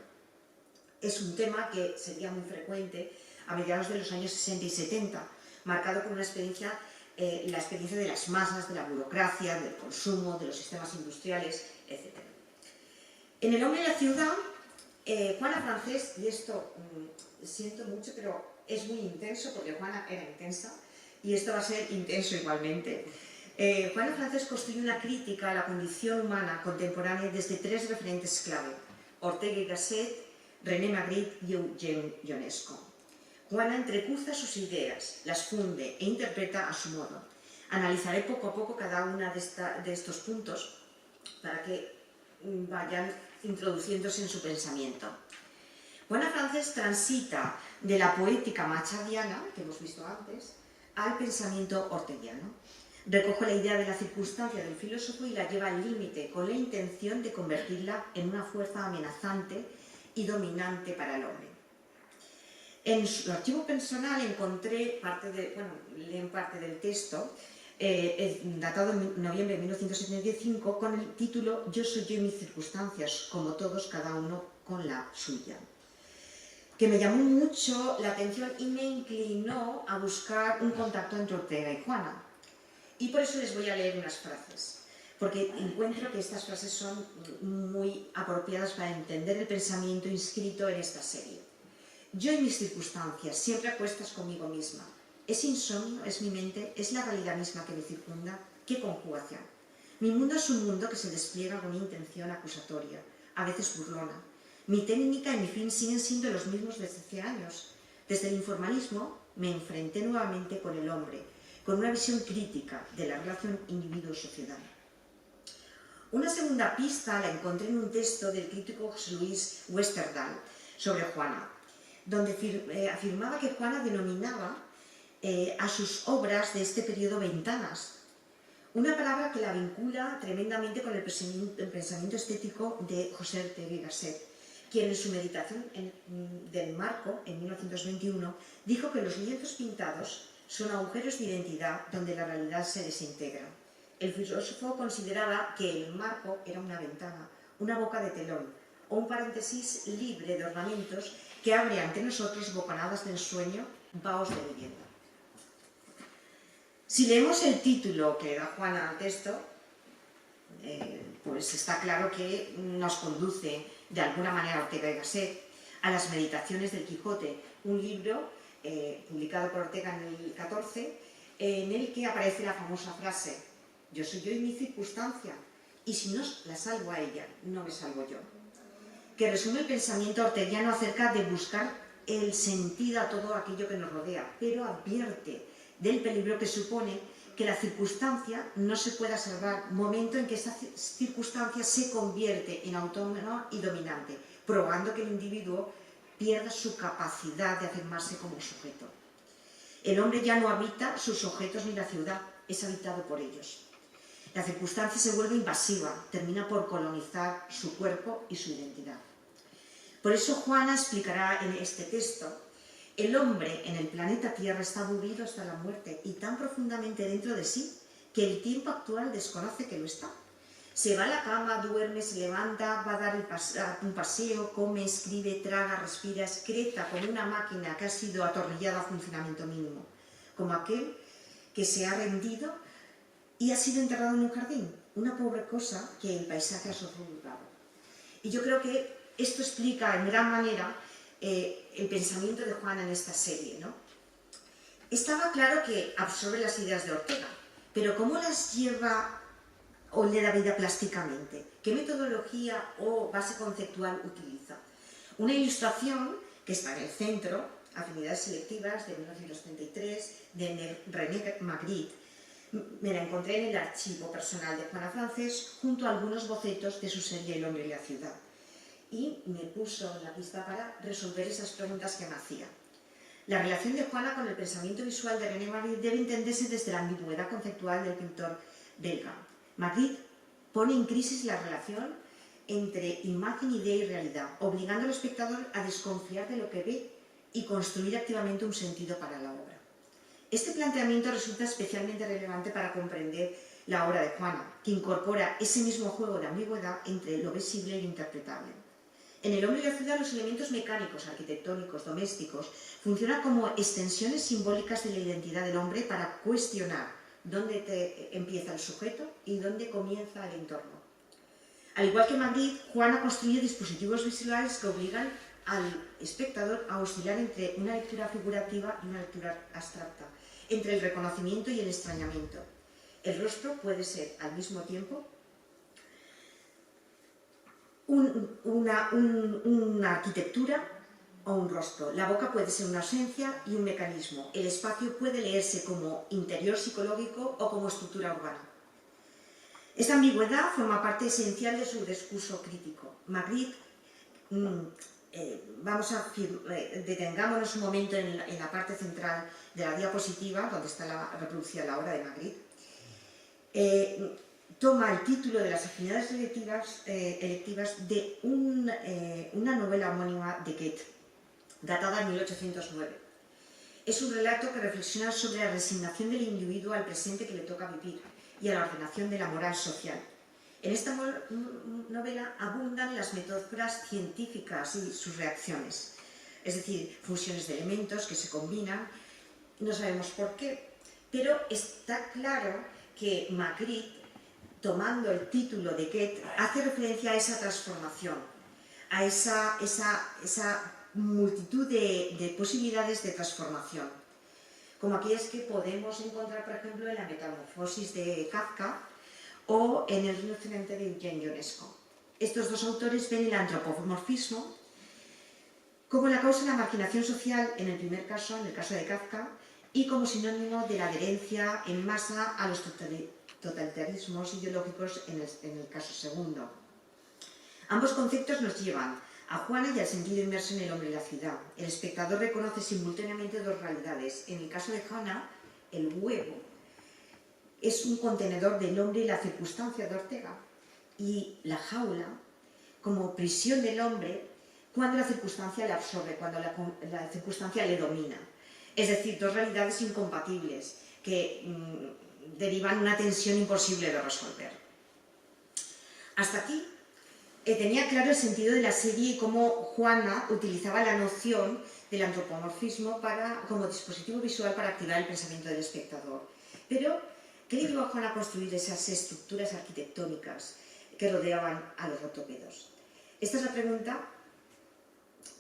Es un tema que sería muy frecuente a mediados de los años 60 y 70, marcado por una experiencia, la experiencia de las masas, de la burocracia, del consumo, de los sistemas industriales, etc. En El hombre y la ciudad, Juana Francés, y esto siento mucho, pero es muy intenso porque Juana era intensa, y esto va a ser intenso igualmente. Juana Francés construye una crítica a la condición humana contemporánea desde 3 referentes clave: Ortega y Gasset, René Magritte y Eugene Ionesco. Juana entrecruza sus ideas, las funde e interpreta a su modo. Analizaré poco a poco cada uno de estos puntos para que vayan introduciéndose en su pensamiento. Juana Francés transita de la poética machadiana, que hemos visto antes, al pensamiento orteguiano. Recoge la idea de la circunstancia del filósofo y la lleva al límite con la intención de convertirla en una fuerza amenazante y dominante para el hombre. En su archivo personal encontré leen parte del texto, datado en noviembre de 1975, con el título Yo soy yo y mis circunstancias, como todos, cada uno con la suya, que me llamó mucho la atención y me inclinó a buscar un contacto entre Ortega y Juana. Y por eso les voy a leer unas frases, porque encuentro que estas frases son muy apropiadas para entender el pensamiento inscrito en esta serie. Yo y mis circunstancias, siempre a cuestas conmigo misma. Es insomnio, es mi mente, es la realidad misma que me circunda. ¡Qué conjugación! Mi mundo es un mundo que se despliega con intención acusatoria, a veces burlona. Mi técnica y mi fin siguen siendo los mismos desde hace años. Desde el informalismo me enfrenté nuevamente con el hombre, con una visión crítica de la relación individuo-sociedad. Una segunda pista la encontré en un texto del crítico José Luis Westerdahl sobre Juana, donde afirmaba que Juana denominaba a sus obras de este periodo ventanas, una palabra que la vincula tremendamente con el pensamiento estético de José Ortega y Gasset, quien en su meditación del marco, en 1921, dijo que los lienzos pintados son agujeros de identidad donde la realidad se desintegra. El filósofo consideraba que el marco era una ventana, una boca de telón, o un paréntesis libre de ornamentos que abre ante nosotros bocanadas de ensueño, vaos de vivienda. Si leemos el título que da Juana al texto, pues está claro que nos conduce de alguna manera Ortega y Gasset a las Meditaciones del Quijote, un libro publicado por Ortega en el 14, en el que aparece la famosa frase: yo soy yo y mi circunstancia, y si no la salvo a ella, no me salvo yo, que resume el pensamiento orteguiano acerca de buscar el sentido a todo aquello que nos rodea, pero advierte del peligro que supone que la circunstancia no se pueda salvar, momento en que esta circunstancia se convierte en autónoma y dominante, probando que el individuo pierda su capacidad de afirmarse como sujeto. El hombre ya no habita sus objetos ni la ciudad, es habitado por ellos. La circunstancia se vuelve invasiva, termina por colonizar su cuerpo y su identidad. Por eso Juana explicará en este texto El hombre en el planeta Tierra está aburrido hasta la muerte y tan profundamente dentro de sí que el tiempo actual desconoce que lo está. Se va a la cama, duerme, se levanta, va a dar un paseo, come, escribe, traga, respira, excreta como una máquina que ha sido atornillada a funcionamiento mínimo, como aquel que se ha rendido y ha sido enterrado en un jardín, una pobre cosa que el paisaje ha sofocado. Y yo creo que esto explica en gran manera el pensamiento de Juana en esta serie, ¿no? Estaba claro que absorbe las ideas de Ortega, pero ¿cómo las lleva o le da vida plásticamente? ¿Qué metodología o base conceptual utiliza? Una ilustración que está en el centro, Afinidades selectivas, de 1933, de René Magritte. Me la encontré en el archivo personal de Juana Francés junto a algunos bocetos de su serie El hombre y la ciudad. Y me puso en la pista para resolver esas preguntas que me hacía. La relación de Juana con el pensamiento visual de René Magritte debe entenderse desde la ambigüedad conceptual del pintor belga. Magritte pone en crisis la relación entre imagen, idea y realidad, obligando al espectador a desconfiar de lo que ve y construir activamente un sentido para la obra. Este planteamiento resulta especialmente relevante para comprender la obra de Juana, que incorpora ese mismo juego de ambigüedad entre lo visible y lo interpretable. En El hombre y la ciudad, los elementos mecánicos, arquitectónicos, domésticos, funcionan como extensiones simbólicas de la identidad del hombre para cuestionar dónde empieza el sujeto y dónde comienza el entorno. Al igual que Magritte, Juana construye dispositivos visuales que obligan al espectador a oscilar entre una lectura figurativa y una lectura abstracta, entre el reconocimiento y el extrañamiento. El rostro puede ser al mismo tiempo una arquitectura o un rostro. La boca puede ser una ausencia y un mecanismo. El espacio puede leerse como interior psicológico o como estructura urbana. Esta ambigüedad forma parte esencial de su discurso crítico. Magritte, detengámonos un momento en la parte central de la diapositiva, donde está reproducida la obra de Magritte. Toma el título de las afinidades electivas de una novela homónima de Goethe, datada en 1809. Es un relato que reflexiona sobre la resignación del individuo al presente que le toca vivir y a la ordenación de la moral social. En esta novela abundan las metáforas científicas y sus reacciones, es decir, fusiones de elementos que se combinan, no sabemos por qué, pero está claro que Magritte, tomando el título de Goethe, hace referencia a esa transformación, a esa multitud de posibilidades de transformación, como aquellas que podemos encontrar, por ejemplo, en la Metamorfosis de Kafka o en El rinoceronte de Eugene Ionesco. Estos dos autores ven el antropomorfismo como la causa de la marginación social en el primer caso, en el caso de Kafka, y como sinónimo de la adherencia en masa a los totalitarismos ideológicos en el caso segundo. Ambos conceptos nos llevan a Juana y al sentido inmerso en El hombre y la ciudad. El espectador reconoce simultáneamente dos realidades. En el caso de Juana, el huevo es un contenedor del hombre y la circunstancia de Ortega, y la jaula como prisión del hombre cuando la circunstancia le absorbe, cuando la circunstancia le domina. Es decir, dos realidades incompatibles que derivan una tensión imposible de resolver. Hasta aquí tenía claro el sentido de la serie y cómo Juana utilizaba la noción del antropomorfismo como dispositivo visual para activar el pensamiento del espectador. Pero, ¿qué le llevó a Juana a construir esas estructuras arquitectónicas que rodeaban a los ortopedos? Esta es la pregunta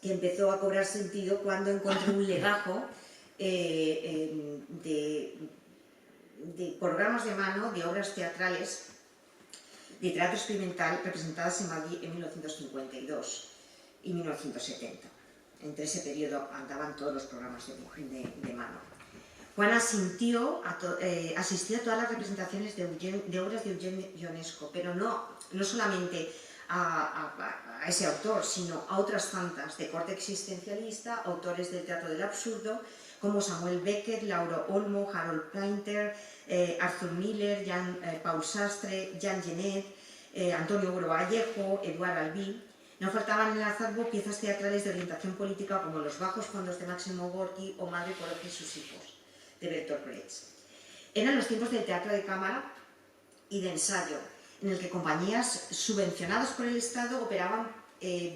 que empezó a cobrar sentido cuando encontré un legajo de programas de mano de obras teatrales de teatro experimental representadas en Madrid en 1952 y 1970. Entre ese periodo andaban todos los programas de mano. Juana asistió a todas las representaciones de obras de Eugene Ionesco, pero no solamente a ese autor, sino a otras tantas de corte existencialista, autores del teatro del absurdo, como Samuel Beckett, Lauro Olmo, Harold Pinter, Arthur Miller, Paul Sastre, Jean Genet, Antonio Oro Vallejo, Eduard Albí, No faltaban en el acervo piezas teatrales de orientación política como Los bajos fondos de Máximo Gorki o Madre, Polonia y sus hijos, de Bertolt Brecht. Eran los tiempos del teatro de cámara y de ensayo, en el que compañías subvencionadas por el Estado operaban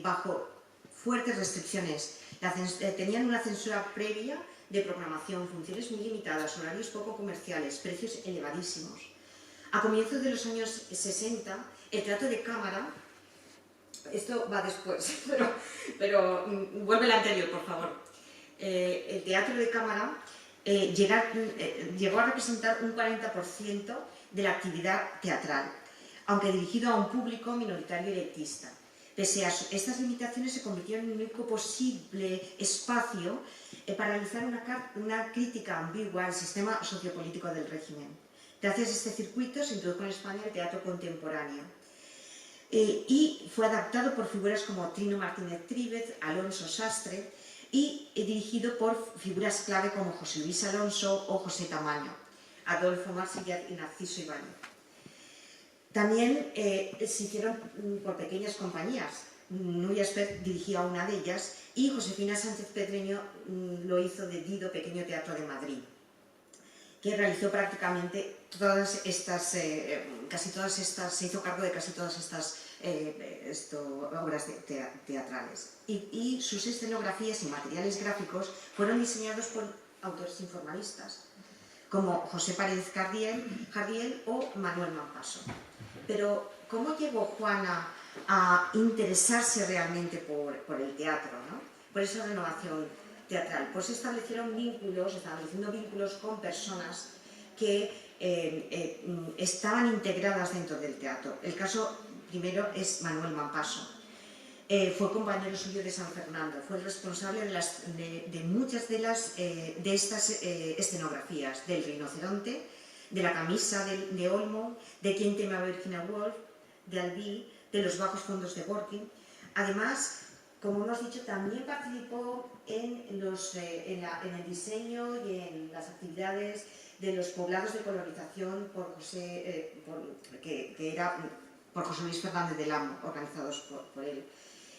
bajo fuertes restricciones. Tenían una censura previa de programación, funciones muy limitadas, horarios poco comerciales, precios elevadísimos. A comienzos de los años 60, el teatro de cámara, esto va después, pero vuelve al anterior, por favor. El teatro de cámara llegó a representar un 40% de la actividad teatral, aunque dirigido a un público minoritario elitista. Pese a estas limitaciones, se convirtieron en el único posible espacio para realizar una crítica ambigua al sistema sociopolítico del régimen. Gracias a este circuito se introdujo en España el teatro contemporáneo y fue adaptado por figuras como Trino Martínez Tríbez, Alonso Sastre y dirigido por figuras clave como José Luis Alonso o José Tamaño, Adolfo Marsillat y Narciso Ibáñez. También se hicieron por pequeñas compañías. Núria Espert dirigía una de ellas y Josefina Sánchez Pedreño lo hizo de Dido Pequeño Teatro de Madrid, que realizó prácticamente todas estas, se hizo cargo de casi todas estas obras teatrales. Y sus escenografías y materiales gráficos fueron diseñados por autores informalistas, como José Paredes Jardiel o Manuel Mampaso. Pero, ¿cómo llegó Juana a interesarse realmente por el teatro, ¿no? Por esa renovación teatral? Pues estableciendo vínculos con personas que estaban integradas dentro del teatro. El caso primero es Manuel Mampaso. Fue compañero suyo de San Fernando, fue el responsable de muchas de estas escenografías, del rinoceronte, de la camisa de Olmo, de Quien teme a Virginia Woolf, de Albi, de Los bajos fondos de Gorki. Además, como hemos dicho, también participó en el diseño y en las actividades de los poblados de colorización por José Luis Fernández del Amo, organizados por él.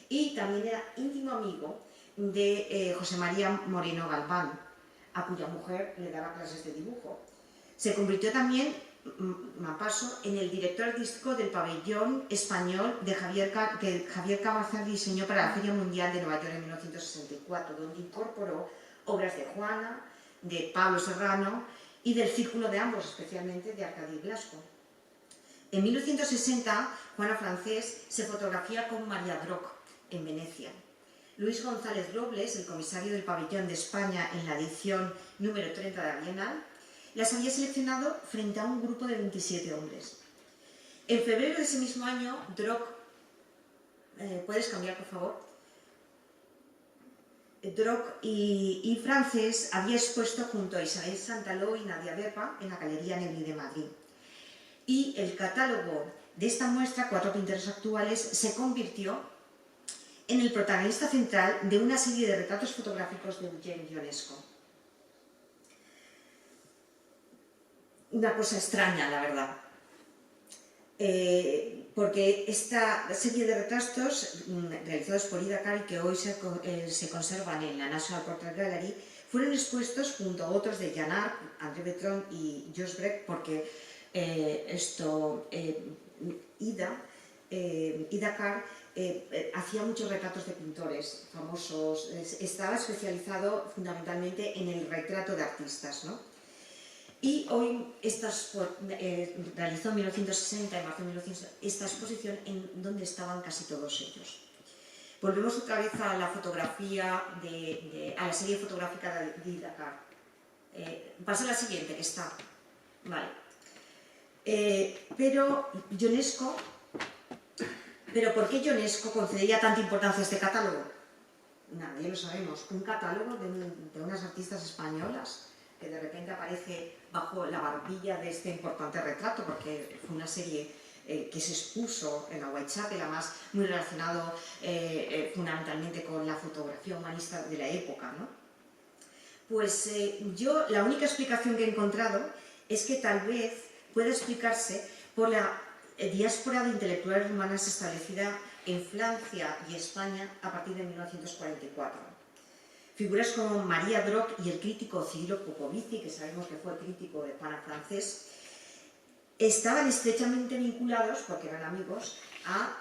Y también era íntimo amigo de José María Moreno Galván, a cuya mujer le daba clases de dibujo. Se convirtió también, Mampaso, en el director artístico del pabellón español que Javier Cabazal diseñó para la Feria Mundial de Nueva York en 1964, donde incorporó obras de Juana, de Pablo Serrano y del círculo de ambos, especialmente de Arcadi Blasco. En 1960, Juana Francés se fotografía con María Brock en Venecia. Luis González Robles, el comisario del pabellón de España en la edición número 30 de la Bienal, las había seleccionado frente a un grupo de 27 hombres. En febrero de ese mismo año, Droc, ¿puedes cambiar, por favor? Droc y Francés había expuesto junto a Isabel Santaló y Nadia Verba en la Galería Negri de Madrid. Y el catálogo de esta muestra, 4 pintores actuales, se convirtió en el protagonista central de una serie de retratos fotográficos de Eugeni Ionesco. Una cosa extraña, la verdad, porque esta serie de retratos realizados por Ida Carr y que hoy se conservan en la National Portrait Gallery fueron expuestos junto a otros de Jan Arp, André Breton y Jos Brecht, porque Ida Carr hacía muchos retratos de pintores famosos, estaba especializado fundamentalmente en el retrato de artistas, ¿no? Y hoy realizó en 1960, en marzo de 1960, esta exposición en donde estaban casi todos ellos. Volvemos otra vez a la fotografía, a la serie fotográfica de Ida Carr. Pasa a la siguiente, que está. Vale. Pero ¿por qué Ionesco concedería tanta importancia a este catálogo? Nadie lo sabemos. Un catálogo de unas artistas españolas que de repente aparece bajo la barbilla de este importante retrato, porque fue una serie que se expuso en la Whitechapel, además muy relacionado fundamentalmente con la fotografía humanista de la época, ¿no? Pues yo la única explicación que he encontrado es que tal vez pueda explicarse por la diáspora de intelectuales rumanas establecida en Francia y España a partir de 1944. Figuras como María Droc y el crítico Cirilo Popovici, que sabemos que fue crítico de Juana Francés, estaban estrechamente vinculados, porque eran amigos, a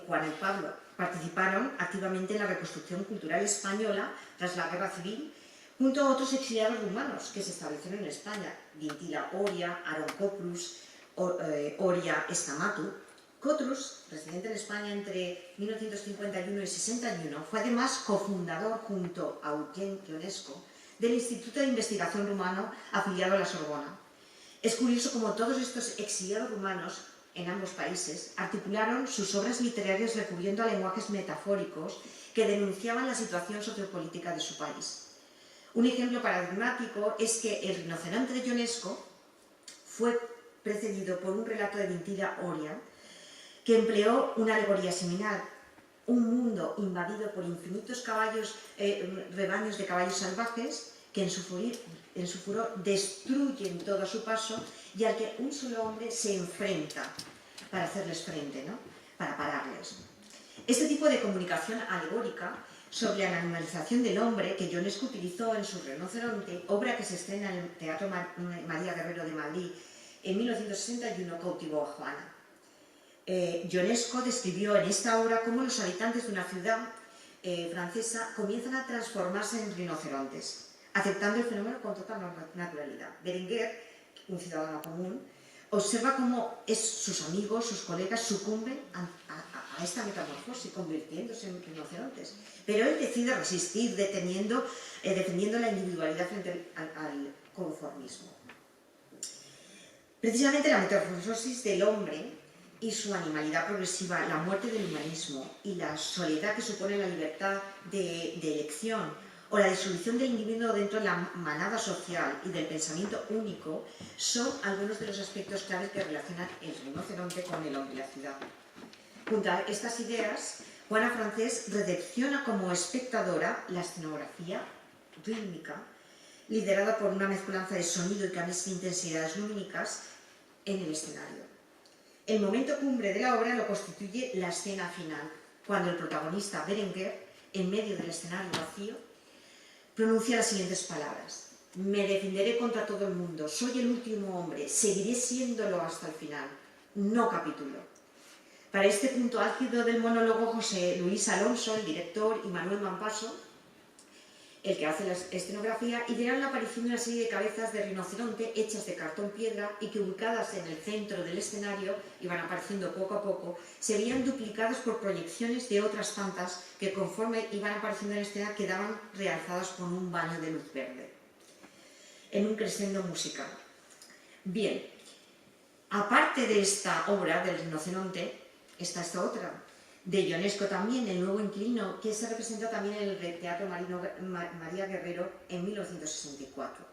Juana y Pablo. Participaron activamente en la reconstrucción cultural española tras la Guerra Civil, junto a otros exiliados rumanos que se establecieron en España: Vintila Oria, Aron Coprus, Oria Estamatu. Cotrus, residente en España entre 1951 y 61, fue además cofundador junto a Eugen Ionesco del Instituto de Investigación Rumano afiliado a la Sorbona. Es curioso cómo todos estos exiliados rumanos en ambos países articularon sus obras literarias recurriendo a lenguajes metafóricos que denunciaban la situación sociopolítica de su país. Un ejemplo paradigmático es que el rinoceronte de Ionesco fue precedido por un relato de Vintila Oria que empleó una alegoría similar: un mundo invadido por infinitos rebaños de caballos salvajes que en su furor destruyen todo a su paso y al que un solo hombre se enfrenta para hacerles frente, ¿no? Para pararles. Este tipo de comunicación alegórica sobre la animalización del hombre que Ionesco utilizó en su Rinoceronte, obra que se estrena en el Teatro María Guerrero de Madrid en 1961, cautivó a Juana. Ionesco describió en esta obra cómo los habitantes de una ciudad francesa comienzan a transformarse en rinocerontes, aceptando el fenómeno con total naturalidad. Berenguer, un ciudadano común, observa cómo sus amigos, sus colegas sucumben a esta metamorfosis, convirtiéndose en rinocerontes. Pero él decide resistir, defendiendo la individualidad frente al conformismo. Precisamente la metamorfosis del hombre y su animalidad progresiva, la muerte del humanismo y la soledad que supone la libertad de elección o la disolución del individuo dentro de la manada social y del pensamiento único son algunos de los aspectos claves que relacionan el rinoceronte con el hombre y la ciudad. Junto a estas ideas, Juana Francés recepciona como espectadora la escenografía rítmica, liderada por una mezcolanza de sonido y cambios de intensidades lumínicas en el escenario. El momento cumbre de la obra lo constituye la escena final, cuando el protagonista, Berenguer, en medio del escenario vacío, pronuncia las siguientes palabras: me defenderé contra todo el mundo, soy el último hombre, seguiré siéndolo hasta el final, no capitulo. Para este punto álgido del monólogo, José Luis Alonso, el director, y Manuel Mampaso, el que hace la escenografía, idearon la aparición de una serie de cabezas de rinoceronte hechas de cartón piedra y que, ubicadas en el centro del escenario, iban apareciendo poco a poco, se veían duplicadas por proyecciones de otras tantas que, conforme iban apareciendo en la escena, quedaban realzadas con un baño de luz verde, en un crescendo musical. Bien, aparte de esta obra del rinoceronte, está esta otra, de Ionesco también, El nuevo inquilino, que se representa también en el Teatro María Guerrero en 1964.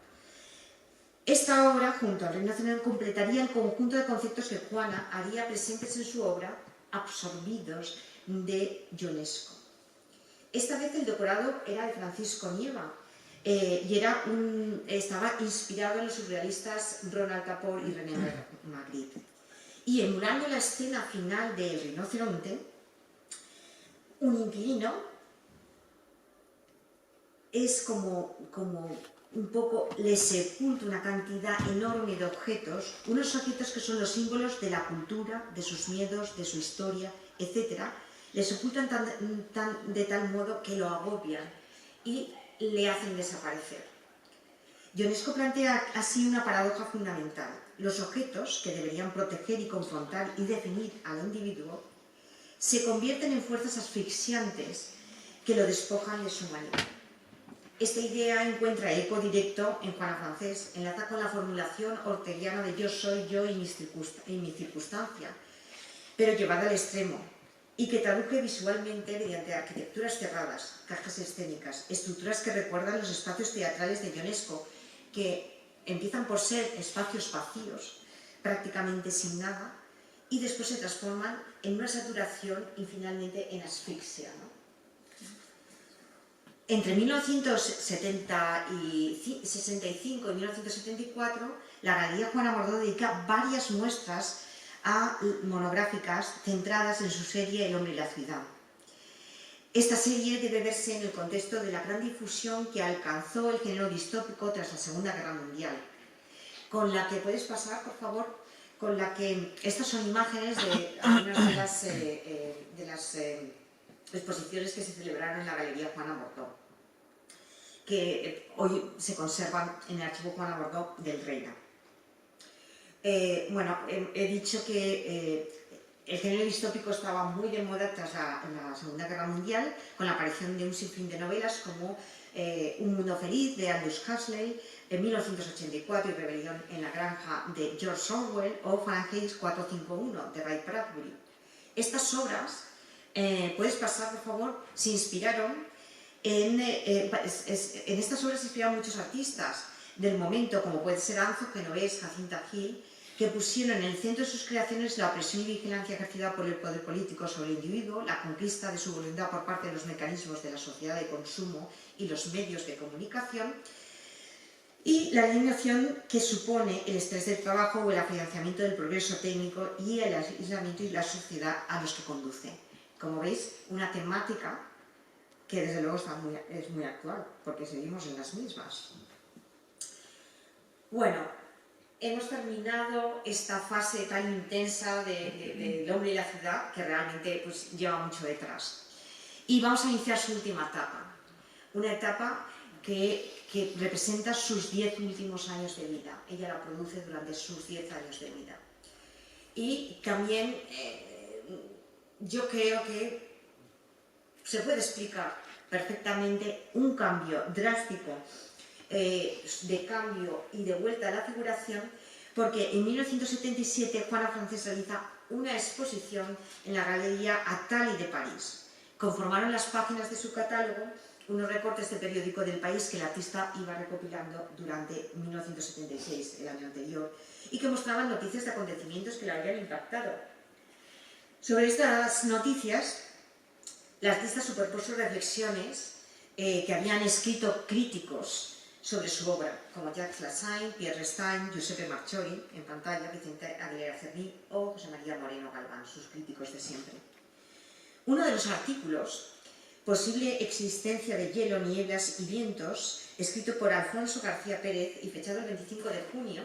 Esta obra, junto al Rinoceronte, completaría el conjunto de conceptos que Juana haría presentes en su obra, absorbidos de Ionesco. Esta vez el decorado era de Francisco Nieva y estaba inspirado en los surrealistas Ronald Kapor y René Magritte. Y emulando la escena final del Rinoceronte, un inquilino es como un poco le sepulta una cantidad enorme de objetos, unos objetos que son los símbolos de la cultura, de sus miedos, de su historia, etc. Le sepultan de tal modo que lo agobian y le hacen desaparecer. Ionesco plantea así una paradoja fundamental. Los objetos, que deberían proteger y confrontar y definir al individuo, se convierten en fuerzas asfixiantes que lo despojan de su humanidad. Esta idea encuentra eco directo en Juana Francés, enlaza con la formulación orteguiana de yo soy yo y mi circunstancia, pero llevada al extremo, y que traduje visualmente mediante arquitecturas cerradas, cajas escénicas, estructuras que recuerdan los espacios teatrales de Ionesco, que empiezan por ser espacios vacíos, prácticamente sin nada, y después se transforman en una saturación y finalmente en asfixia, ¿no? Entre 1965 y 1974, la Galería Juana Bordó dedica varias muestras a monográficas centradas en su serie El hombre y la ciudad. Esta serie debe verse en el contexto de la gran difusión que alcanzó el género distópico tras la Segunda Guerra Mundial, con la que puedes pasar, por favor, con la que estas son imágenes de algunas de las exposiciones que se celebraron en la Galería Juana Bordó, que hoy se conservan en el archivo Juana Bordó del Reina. Bueno, he dicho que el género distópico estaba muy de moda tras la Segunda Guerra Mundial, con la aparición de un sinfín de novelas como Un mundo feliz de Aldous Huxley, en 1984 y Rebelión en la granja de George Orwell o Fahrenheit 451 de Ray Bradbury. Estas obras, puedes pasar por favor, se inspiraron en estas obras se inspiraron muchos artistas del momento, como puede ser Anzo Genovés, Jacinta Gil, que pusieron en el centro de sus creaciones la opresión y vigilancia ejercida por el poder político sobre el individuo, la conquista de su voluntad por parte de los mecanismos de la sociedad de consumo y los medios de comunicación, y la alienación que supone el estrés del trabajo o el financiamiento del progreso técnico y el aislamiento y la sociedad a los que conduce. Como veis, una temática que desde luego es muy actual, porque seguimos en las mismas. Bueno, hemos terminado esta fase tan intensa del hombre y la ciudad, que realmente pues, lleva mucho detrás. Y vamos a iniciar su última etapa, una etapa que representa sus 10 últimos años de vida. Ella la produce durante sus 10 años de vida. Y también yo creo que se puede explicar perfectamente un cambio drástico de cambio y de vuelta a la figuración, porque en 1977 Juana Francés realiza una exposición en la Galería Attali de París. Conformaron las páginas de su catálogo unos recortes de periódico del País que el artista iba recopilando durante 1976, el año anterior, y que mostraban noticias de acontecimientos que la habían impactado. Sobre estas noticias, la artista superpuso reflexiones que habían escrito críticos sobre su obra, como Jacques Lassagne, Pierre Stein, Giuseppe Marchori, en pantalla, Vicente Aguilera Cerny o José María Moreno Galván, sus críticos de siempre. Uno de los artículos, Posible existencia de hielo, nieblas y vientos, escrito por Alfonso García Pérez y fechado el 25 de junio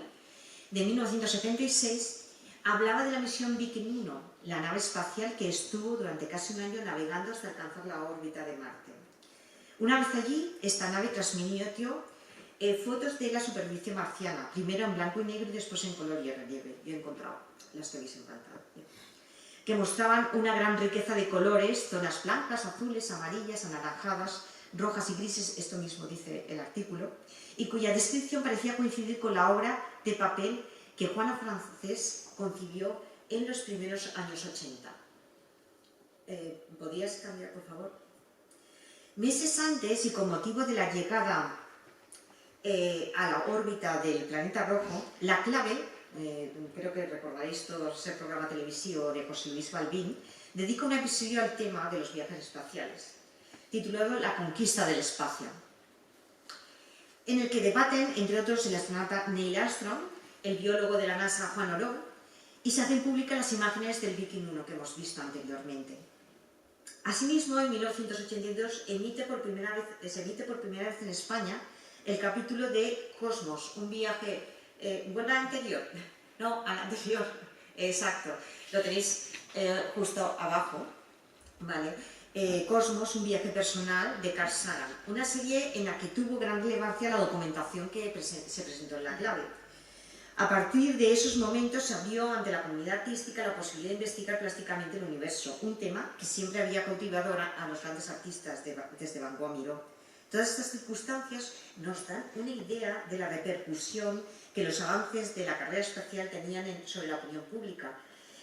de 1976, hablaba de la misión Viking 1, la nave espacial que estuvo durante casi un año navegando hasta alcanzar la órbita de Marte. Una vez allí, esta nave transmitió fotos de la superficie marciana, primero en blanco y negro y después en color y relieve. Yo he encontrado las que veis en pantalla, que mostraban una gran riqueza de colores, zonas blancas, azules, amarillas, anaranjadas, rojas y grises, esto mismo dice el artículo, y cuya descripción parecía coincidir con la obra de papel que Juana Francés concibió en los primeros años 80. ¿Podrías cambiar, por favor? Meses antes, y con motivo de la llegada a la órbita del planeta rojo, la clave, creo que recordaréis todos el programa televisivo de José Luis Balbín, dedica un episodio al tema de los viajes espaciales, titulado La conquista del espacio, en el que debaten, entre otros, el astronauta Neil Armstrong, el biólogo de la NASA Juan Oró, y se hacen públicas las imágenes del Viking 1 que hemos visto anteriormente. Asimismo, en 1982 se emite por primera vez en España el capítulo de Cosmos, un viaje... ¿Bueno, al anterior? No, al anterior, exacto. Lo tenéis justo abajo, ¿vale? Cosmos, un viaje personal de Carl Sagan. Una serie en la que tuvo gran relevancia la documentación que se presentó en la clave. A partir de esos momentos se abrió ante la comunidad artística la posibilidad de investigar plásticamente el universo, un tema que siempre había cautivado a los grandes artistas desde Van Gogh a Miró. Todas estas circunstancias nos dan una idea de la repercusión que los avances de la carrera espacial tenían sobre la opinión pública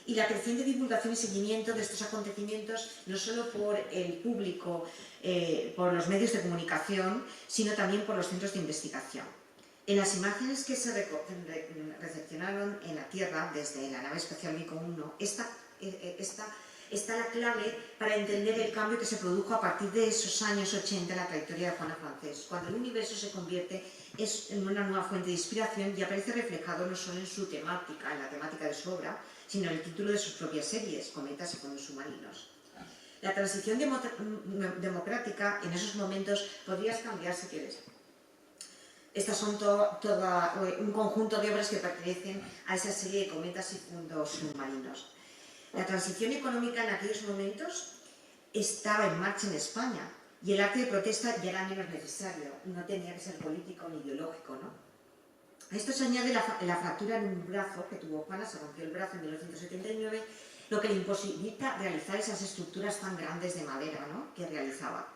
y la creciente divulgación y seguimiento de estos acontecimientos no solo por el público, por los medios de comunicación, sino también por los centros de investigación. En las imágenes que se recepcionaron en la Tierra desde la nave espacial Viking 1, está la clave para entender el cambio que se produjo a partir de esos años 80 en la trayectoria de Juana Francés, cuando el universo se convierte en una nueva fuente de inspiración y aparece reflejado no solo en su temática, en la temática de su obra, sino el título de sus propias series, Cometas y Fondos Submarinos. La transición democrática en esos momentos podrías cambiar si quieres. Estas son todo un conjunto de obras que pertenecen a esa serie de Cometas y Fondos Submarinos. La transición económica en aquellos momentos estaba en marcha en España y el arte de protesta ya era menos necesario, no tenía que ser político ni ideológico, ¿no? A esto se añade la fractura en un brazo que tuvo Juana, se rompió el brazo en 1979, lo que le imposibilita realizar esas estructuras tan grandes de madera, ¿no?, que realizaba,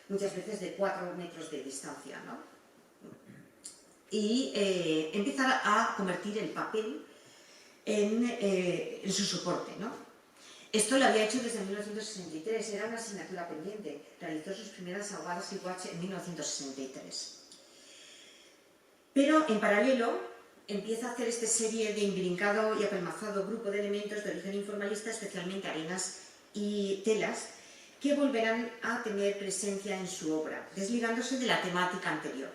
muchas veces de 4 metros de distancia, ¿no? Y empezar a convertir el papel en su soporte, ¿no? Esto lo había hecho desde 1963, era una asignatura pendiente. Realizó sus primeras aguadas y watch en 1963. Pero, en paralelo, empieza a hacer esta serie de imbrincado y apelmazado grupo de elementos de origen informalista, especialmente arenas y telas, que volverán a tener presencia en su obra, desligándose de la temática anterior.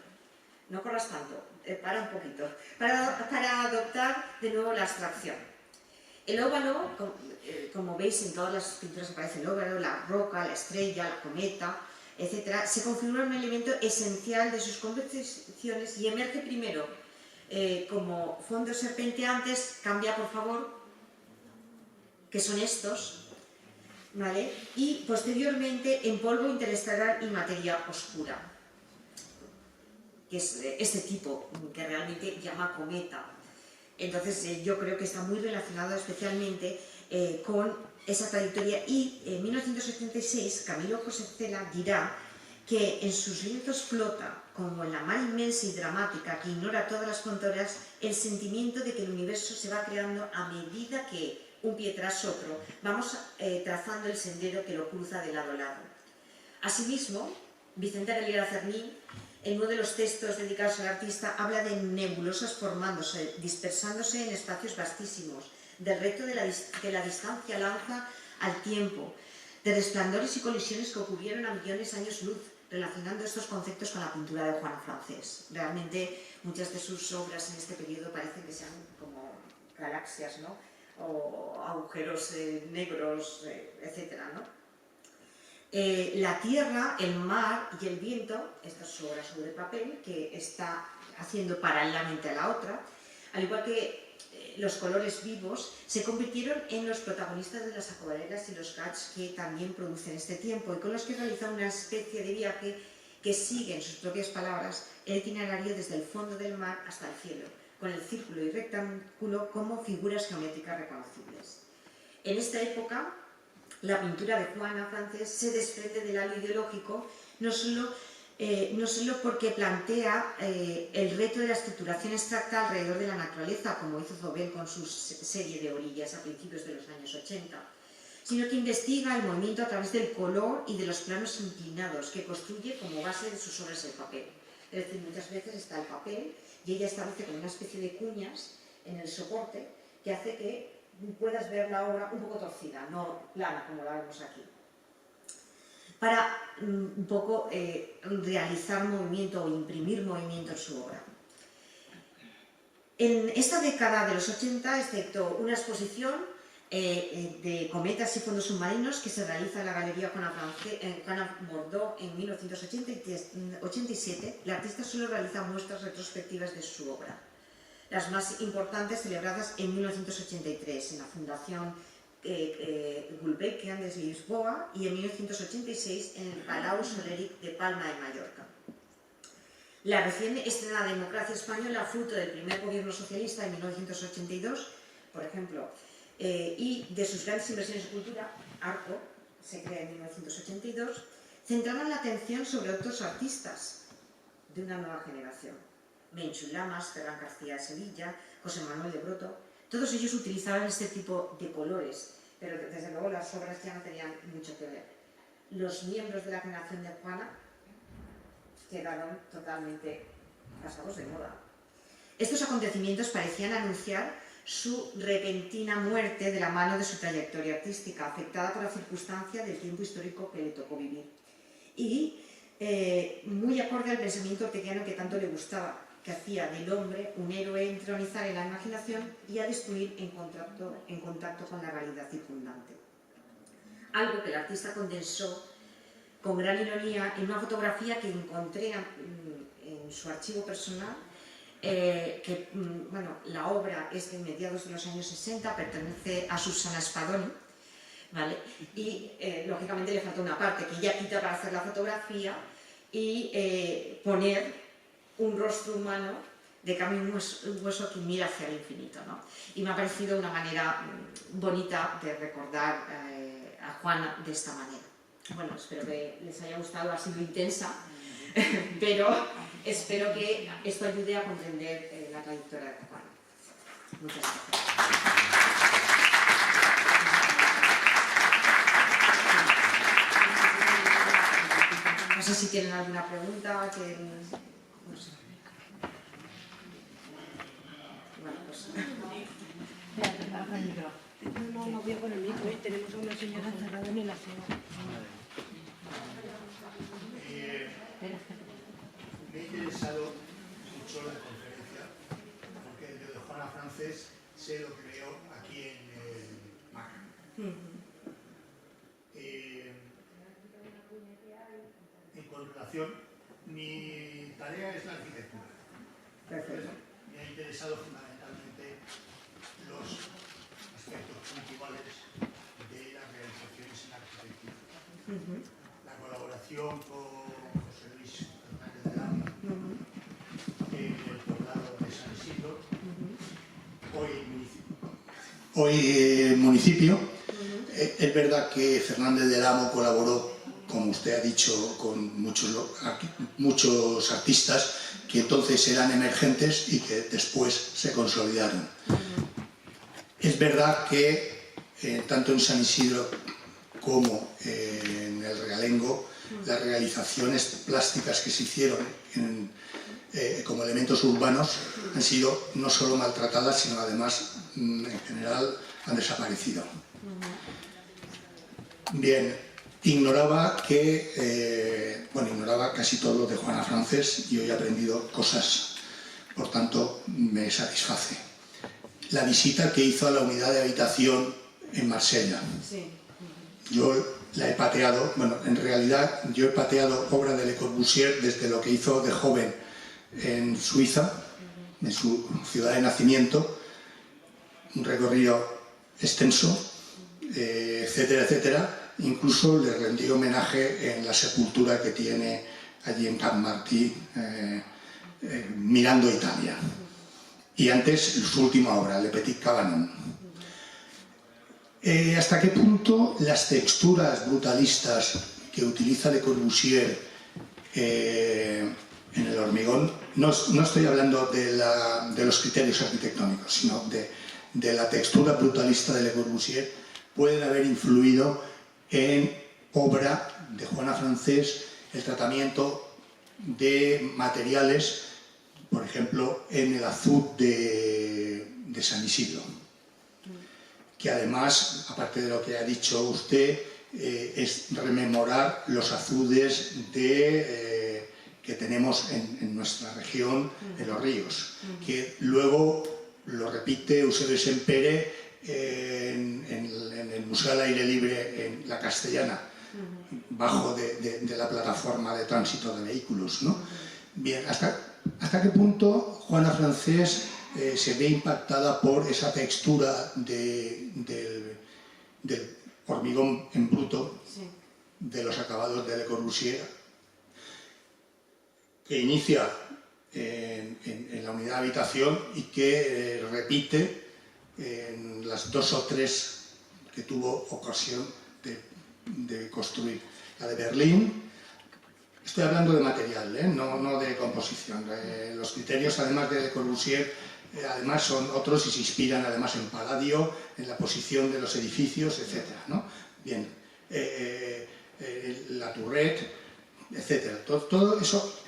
No corras tanto, para un poquito, para adoptar de nuevo la abstracción. El óvalo, como veis en todas las pinturas aparece el óvalo, la roca, la estrella, la cometa, etc., se configura un elemento esencial de sus composiciones y emerge primero como fondos serpenteantes, cambia por favor, que son estos, ¿vale? Y posteriormente en polvo interestelar y materia oscura, que es este tipo que realmente llama cometa. Entonces yo creo que está muy relacionado especialmente con esa trayectoria, y en 1976 Camilo José Cela dirá que en sus lienzos flota, como en la mar inmensa y dramática que ignora todas las fronteras, el sentimiento de que el universo se va creando a medida que, un pie tras otro, vamos trazando el sendero que lo cruza de lado a lado. Asimismo, Vicente Aguilera Cernín, en uno de los textos dedicados al artista, habla de nebulosas formándose, dispersándose en espacios vastísimos, del reto que la distancia lanza al tiempo, de resplandores y colisiones que ocurrieron a millones de años luz, relacionando estos conceptos con la pintura de Juana Francés. Realmente muchas de sus obras en este periodo parecen que sean como galaxias, ¿no?, o agujeros negros, etcétera, ¿no? La tierra, el mar y el viento, esta es su obra sobre papel, que está haciendo paralelamente a la otra, al igual que los colores vivos, se convirtieron en los protagonistas de las acuarelas y los gouaches que también producen este tiempo, y con los que realiza una especie de viaje que sigue, en sus propias palabras, el itinerario desde el fondo del mar hasta el cielo, con el círculo y rectángulo como figuras geométricas reconocibles. En esta época, la pintura de Juana Francés se desprende del halo ideológico, no solo porque plantea el reto de la estructuración abstracta alrededor de la naturaleza, como hizo Zobel con su serie de orillas a principios de los años 80, sino que investiga el movimiento a través del color y de los planos inclinados, que construye como base de sus obras el papel. Es decir, muchas veces está el papel y ella establece como una especie de cuñas en el soporte que hace que puedas ver la obra un poco torcida, no plana como la vemos aquí, para un poco realizar movimiento o imprimir movimiento en su obra. En esta década de los 80, excepto una exposición de cometas y fondos submarinos que se realiza en la Galería Juana Mordó en 1987, la artista solo realiza muestras retrospectivas de su obra. Las más importantes celebradas en 1983 en la Fundación Gulbenkian de Lisboa y en 1986 en el Palau Soleric de Palma de Mallorca. La recién estrenada democracia española, fruto del primer gobierno socialista en 1982, por ejemplo, y de sus grandes inversiones en cultura, Arco, se crea en 1982, centraron la atención sobre otros artistas de una nueva generación. Menchu Lamas, Ferran García de Sevilla, José Manuel de Broto, todos ellos utilizaban este tipo de colores, pero desde luego las obras ya no tenían mucho que ver. Los miembros de la generación de Juana quedaron totalmente pasados de moda. Estos acontecimientos parecían anunciar su repentina muerte de la mano de su trayectoria artística, afectada por la circunstancia del tiempo histórico que le tocó vivir. Y muy acorde al pensamiento orteguiano que tanto le gustaba, que hacía del hombre un héroe a entronizar en la imaginación y a destruir en contacto con la realidad circundante. Algo que el artista condensó con gran ironía en una fotografía que encontré en su archivo personal, que bueno, la obra es de mediados de los años 60, pertenece a Susana Spadoni, ¿vale? Y lógicamente le falta una parte que ella quita para hacer la fotografía y poner un rostro humano de carne y hueso que mira hacia el infinito, ¿no? Y me ha parecido una manera bonita de recordar a Juana de esta manera. Bueno, espero que les haya gustado, ha sido intensa, pero espero que esto ayude a comprender la trayectoria de Juana. Muchas gracias. No sé si tienen alguna pregunta. No sé. Bueno, pues... No voy a poner el micro, tenemos a una señora encerrada en el aseo. Me ha interesado mucho la conferencia, porque yo de Juana Francés sé lo que veo aquí en el MAC. En relación, mi tarea es la arquitectura. Perfecto. Me ha interesado fundamentalmente los aspectos puntuales de las realizaciones en la arquitectura. La colaboración con José Luis Fernández de Lama en el poblado de San Isidro, hoy municipio. Es verdad que Fernández del Amo colaboró, como usted ha dicho, con muchos artistas que entonces eran emergentes y que después se consolidaron. Es verdad que tanto en San Isidro como en el Realengo, las realizaciones plásticas que se hicieron como elementos urbanos han sido no solo maltratadas, sino además en general han desaparecido. Bien, ignoraba casi todo de Juana Francés y hoy he aprendido cosas, por tanto me satisface. La visita que hizo a la unidad de habitación en Marsella. Sí. Yo la he pateado, bueno, en realidad yo he pateado obra de Le Corbusier desde lo que hizo de joven en Suiza, en su ciudad de nacimiento, un recorrido extenso, etcétera, etcétera. Incluso le rendí homenaje en la sepultura que tiene allí en Camp Martí, mirando Italia. Y antes su última obra, Le Petit Cabanon. ¿Hasta qué punto las texturas brutalistas que utiliza Le Corbusier en el hormigón, no estoy hablando de los criterios arquitectónicos, sino de la textura brutalista de Le Corbusier, pueden haber influido en obra de Juana Francés, el tratamiento de materiales, por ejemplo, en el azul de San Isidro, que además, aparte de lo que ha dicho usted, es rememorar los azudes que tenemos en nuestra región, en los ríos, que luego lo repite Eusebio Sempere en el Museo al Aire Libre en La Castellana, bajo de la plataforma de tránsito de vehículos, ¿no? Bien, ¿hasta qué punto Juana Francés se ve impactada por esa textura del hormigón en bruto, Sí. de los acabados de Le Corbusier, que inicia en la unidad de habitación y que repite en las 2 o 3 que tuvo ocasión de construir? La de Berlín, estoy hablando de material, no de composición. Los criterios, además de Le Corbusier, además son otros y se inspiran además en Palladio, en la posición de los edificios, etc., ¿no? Bien, la Tourette, etc. Todo eso,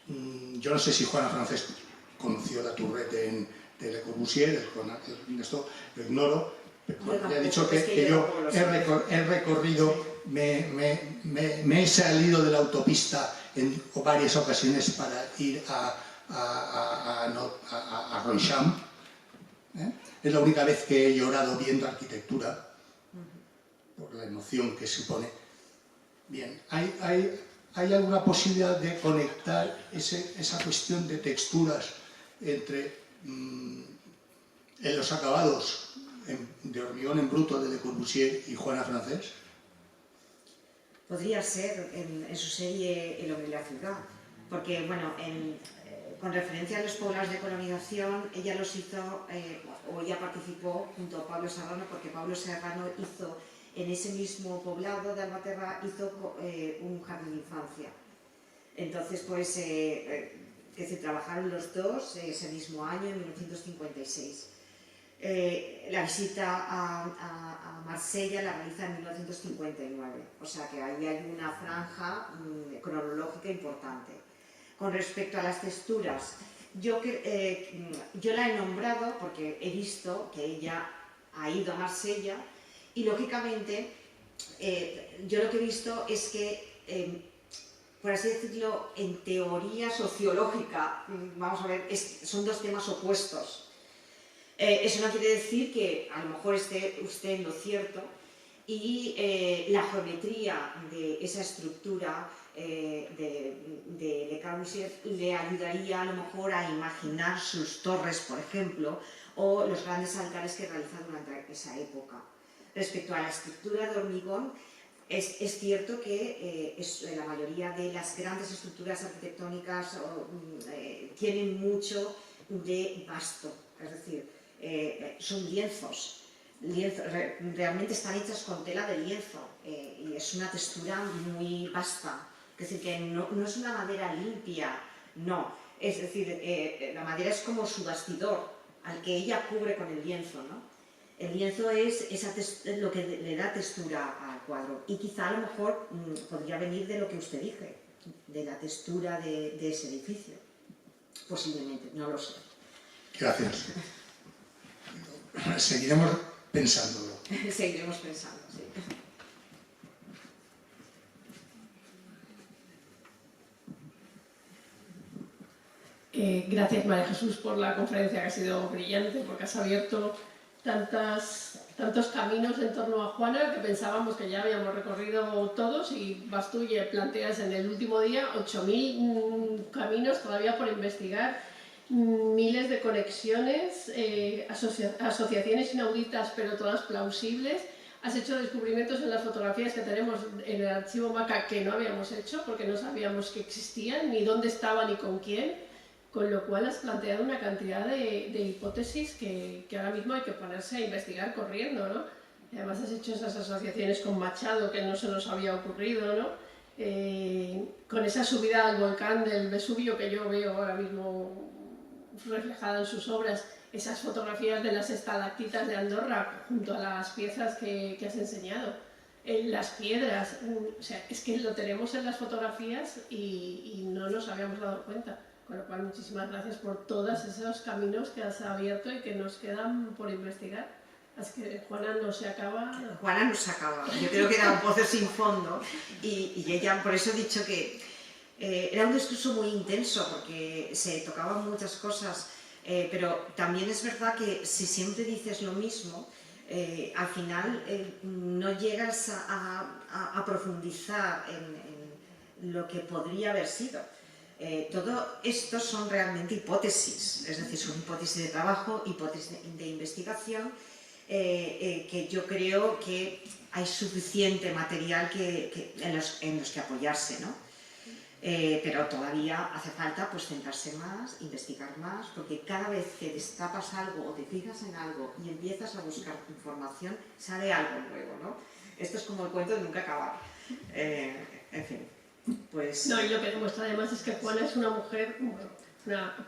yo no sé si Juana Francés conoció la Tourette de Le Corbusier, esto lo ignoro, porque ya he dicho que yo he recorrido, me he salido de la autopista en varias ocasiones para ir a a Ronchamp. Es la única vez que he llorado viendo arquitectura, por la emoción que supone. Bien, ¿hay alguna posibilidad de conectar esa cuestión de texturas entre en los acabados de Hormigón en bruto de Le Corbusier y Juana Francés? Podría ser en su serie El hombre y la ciudad, porque bueno, con referencia a los poblados de colonización, ella los hizo, o ella participó junto a Pablo Serrano, porque Pablo Serrano hizo en ese mismo poblado de Albaterra un jardín de infancia. Entonces, pues, se trabajaron los dos ese mismo año, en 1956. La visita a Marsella la realiza en 1959, o sea que ahí hay una franja cronológica importante. Con respecto a las texturas, yo la he nombrado porque he visto que ella ha ido a Marsella y lógicamente yo lo que he visto es que, por así decirlo, en teoría sociológica, vamos a ver, son dos temas opuestos. Eso no quiere decir que a lo mejor esté usted en lo cierto y la geometría de esa estructura de Le Corbusier le ayudaría a lo mejor a imaginar sus torres, por ejemplo, o los grandes altares que realiza durante esa época. Respecto a la estructura de hormigón, es cierto que la mayoría de las grandes estructuras arquitectónicas tienen mucho de basto, es decir, son lienzos, realmente están hechas con tela de lienzo y es una textura muy vasta, es decir, que no es una madera limpia, no, es decir, la madera es como su bastidor al que ella cubre con el lienzo, ¿no? El lienzo es lo que le da textura al cuadro y quizá a lo mejor podría venir de lo que usted dice, de la textura de ese edificio, posiblemente, no lo sé. Gracias. Seguiremos pensándolo. Seguiremos pensando, sí. Gracias, María Jesús, por la conferencia, que ha sido brillante, porque has abierto tantos caminos en torno a Juana que pensábamos que ya habíamos recorrido todos y vas tú y planteas en el último día 8.000 caminos todavía por investigar, miles de conexiones, asociaciones inauditas pero todas plausibles. Has hecho descubrimientos en las fotografías que tenemos en el archivo MACA que no habíamos hecho porque no sabíamos que existían, ni dónde estaban, ni con quién. Con lo cual has planteado una cantidad de hipótesis que ahora mismo hay que ponerse a investigar corriendo, ¿no? Además has hecho esas asociaciones con Machado que no se nos había ocurrido, ¿no? Con esa subida al volcán del Vesubio que yo veo ahora mismo reflejada en sus obras, esas fotografías de las estalactitas de Andorra junto a las piezas que has enseñado, las piedras, o sea, es que lo tenemos en las fotografías y no nos habíamos dado cuenta. Con lo cual, muchísimas gracias por todos esos caminos que has abierto y que nos quedan por investigar. Es que Juana no se acaba. Juana no se acaba. Yo creo que era un pozo sin fondo y ella, por eso he dicho que era un discurso muy intenso porque se tocaban muchas cosas, pero también es verdad que si siempre dices lo mismo, al final no llegas a profundizar en lo que podría haber sido. Todo esto son realmente hipótesis, es decir, son hipótesis de trabajo, hipótesis de investigación, que yo creo que hay suficiente material en los que apoyarse, ¿no? Pero todavía hace falta pues centrarse más, investigar más, porque cada vez que destapas algo o te fijas en algo y empiezas a buscar información, sale algo nuevo, ¿no? Esto es como el cuento de nunca acabar. En fin. Pues... No, y lo que demuestra además es que Juana es una mujer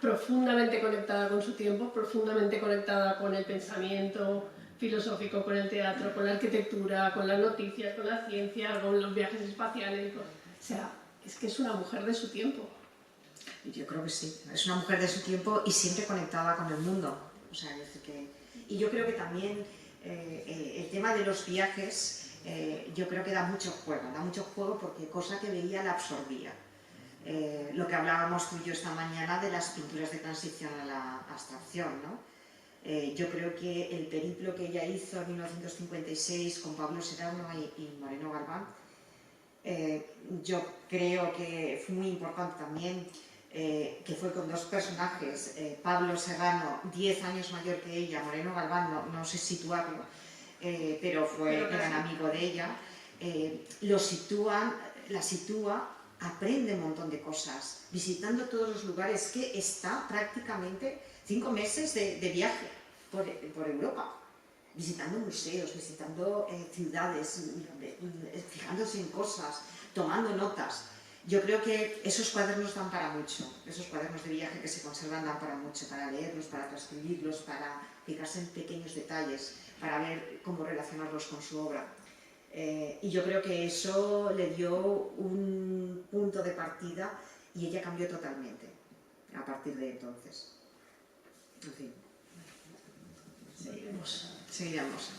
profundamente conectada con su tiempo, profundamente conectada con el pensamiento filosófico, con el teatro, con la arquitectura, con las noticias, con la ciencia, con los viajes espaciales. O sea, es que es una mujer de su tiempo. Yo creo que sí, es una mujer de su tiempo y siempre conectada con el mundo. O sea, es decir que... Y yo creo que también el tema de los viajes... yo creo que da mucho juego porque cosa que veía la absorbía. lo que hablábamos tú y yo esta mañana de las pinturas de transición a la abstracción, ¿no? Yo creo que el periplo que ella hizo en 1956 con Pablo Serrano y Moreno Galván, yo creo que fue muy importante también, que fue con dos personajes, Pablo Serrano, 10 años mayor que ella, Moreno Galván, no sé situarlo, pero fue gran amigo de ella, la sitúa, aprende un montón de cosas, visitando todos los lugares, que está prácticamente 5 meses de viaje por Europa, visitando museos, visitando ciudades, fijándose en cosas, tomando notas. Yo creo que esos cuadernos dan para mucho, esos cuadernos de viaje que se conservan dan para mucho, para leerlos, para transcribirlos, para fijarse en pequeños detalles, para ver cómo relacionarlos con su obra. Y yo creo que eso le dio un punto de partida y ella cambió totalmente a partir de entonces. En fin. Seguiremos.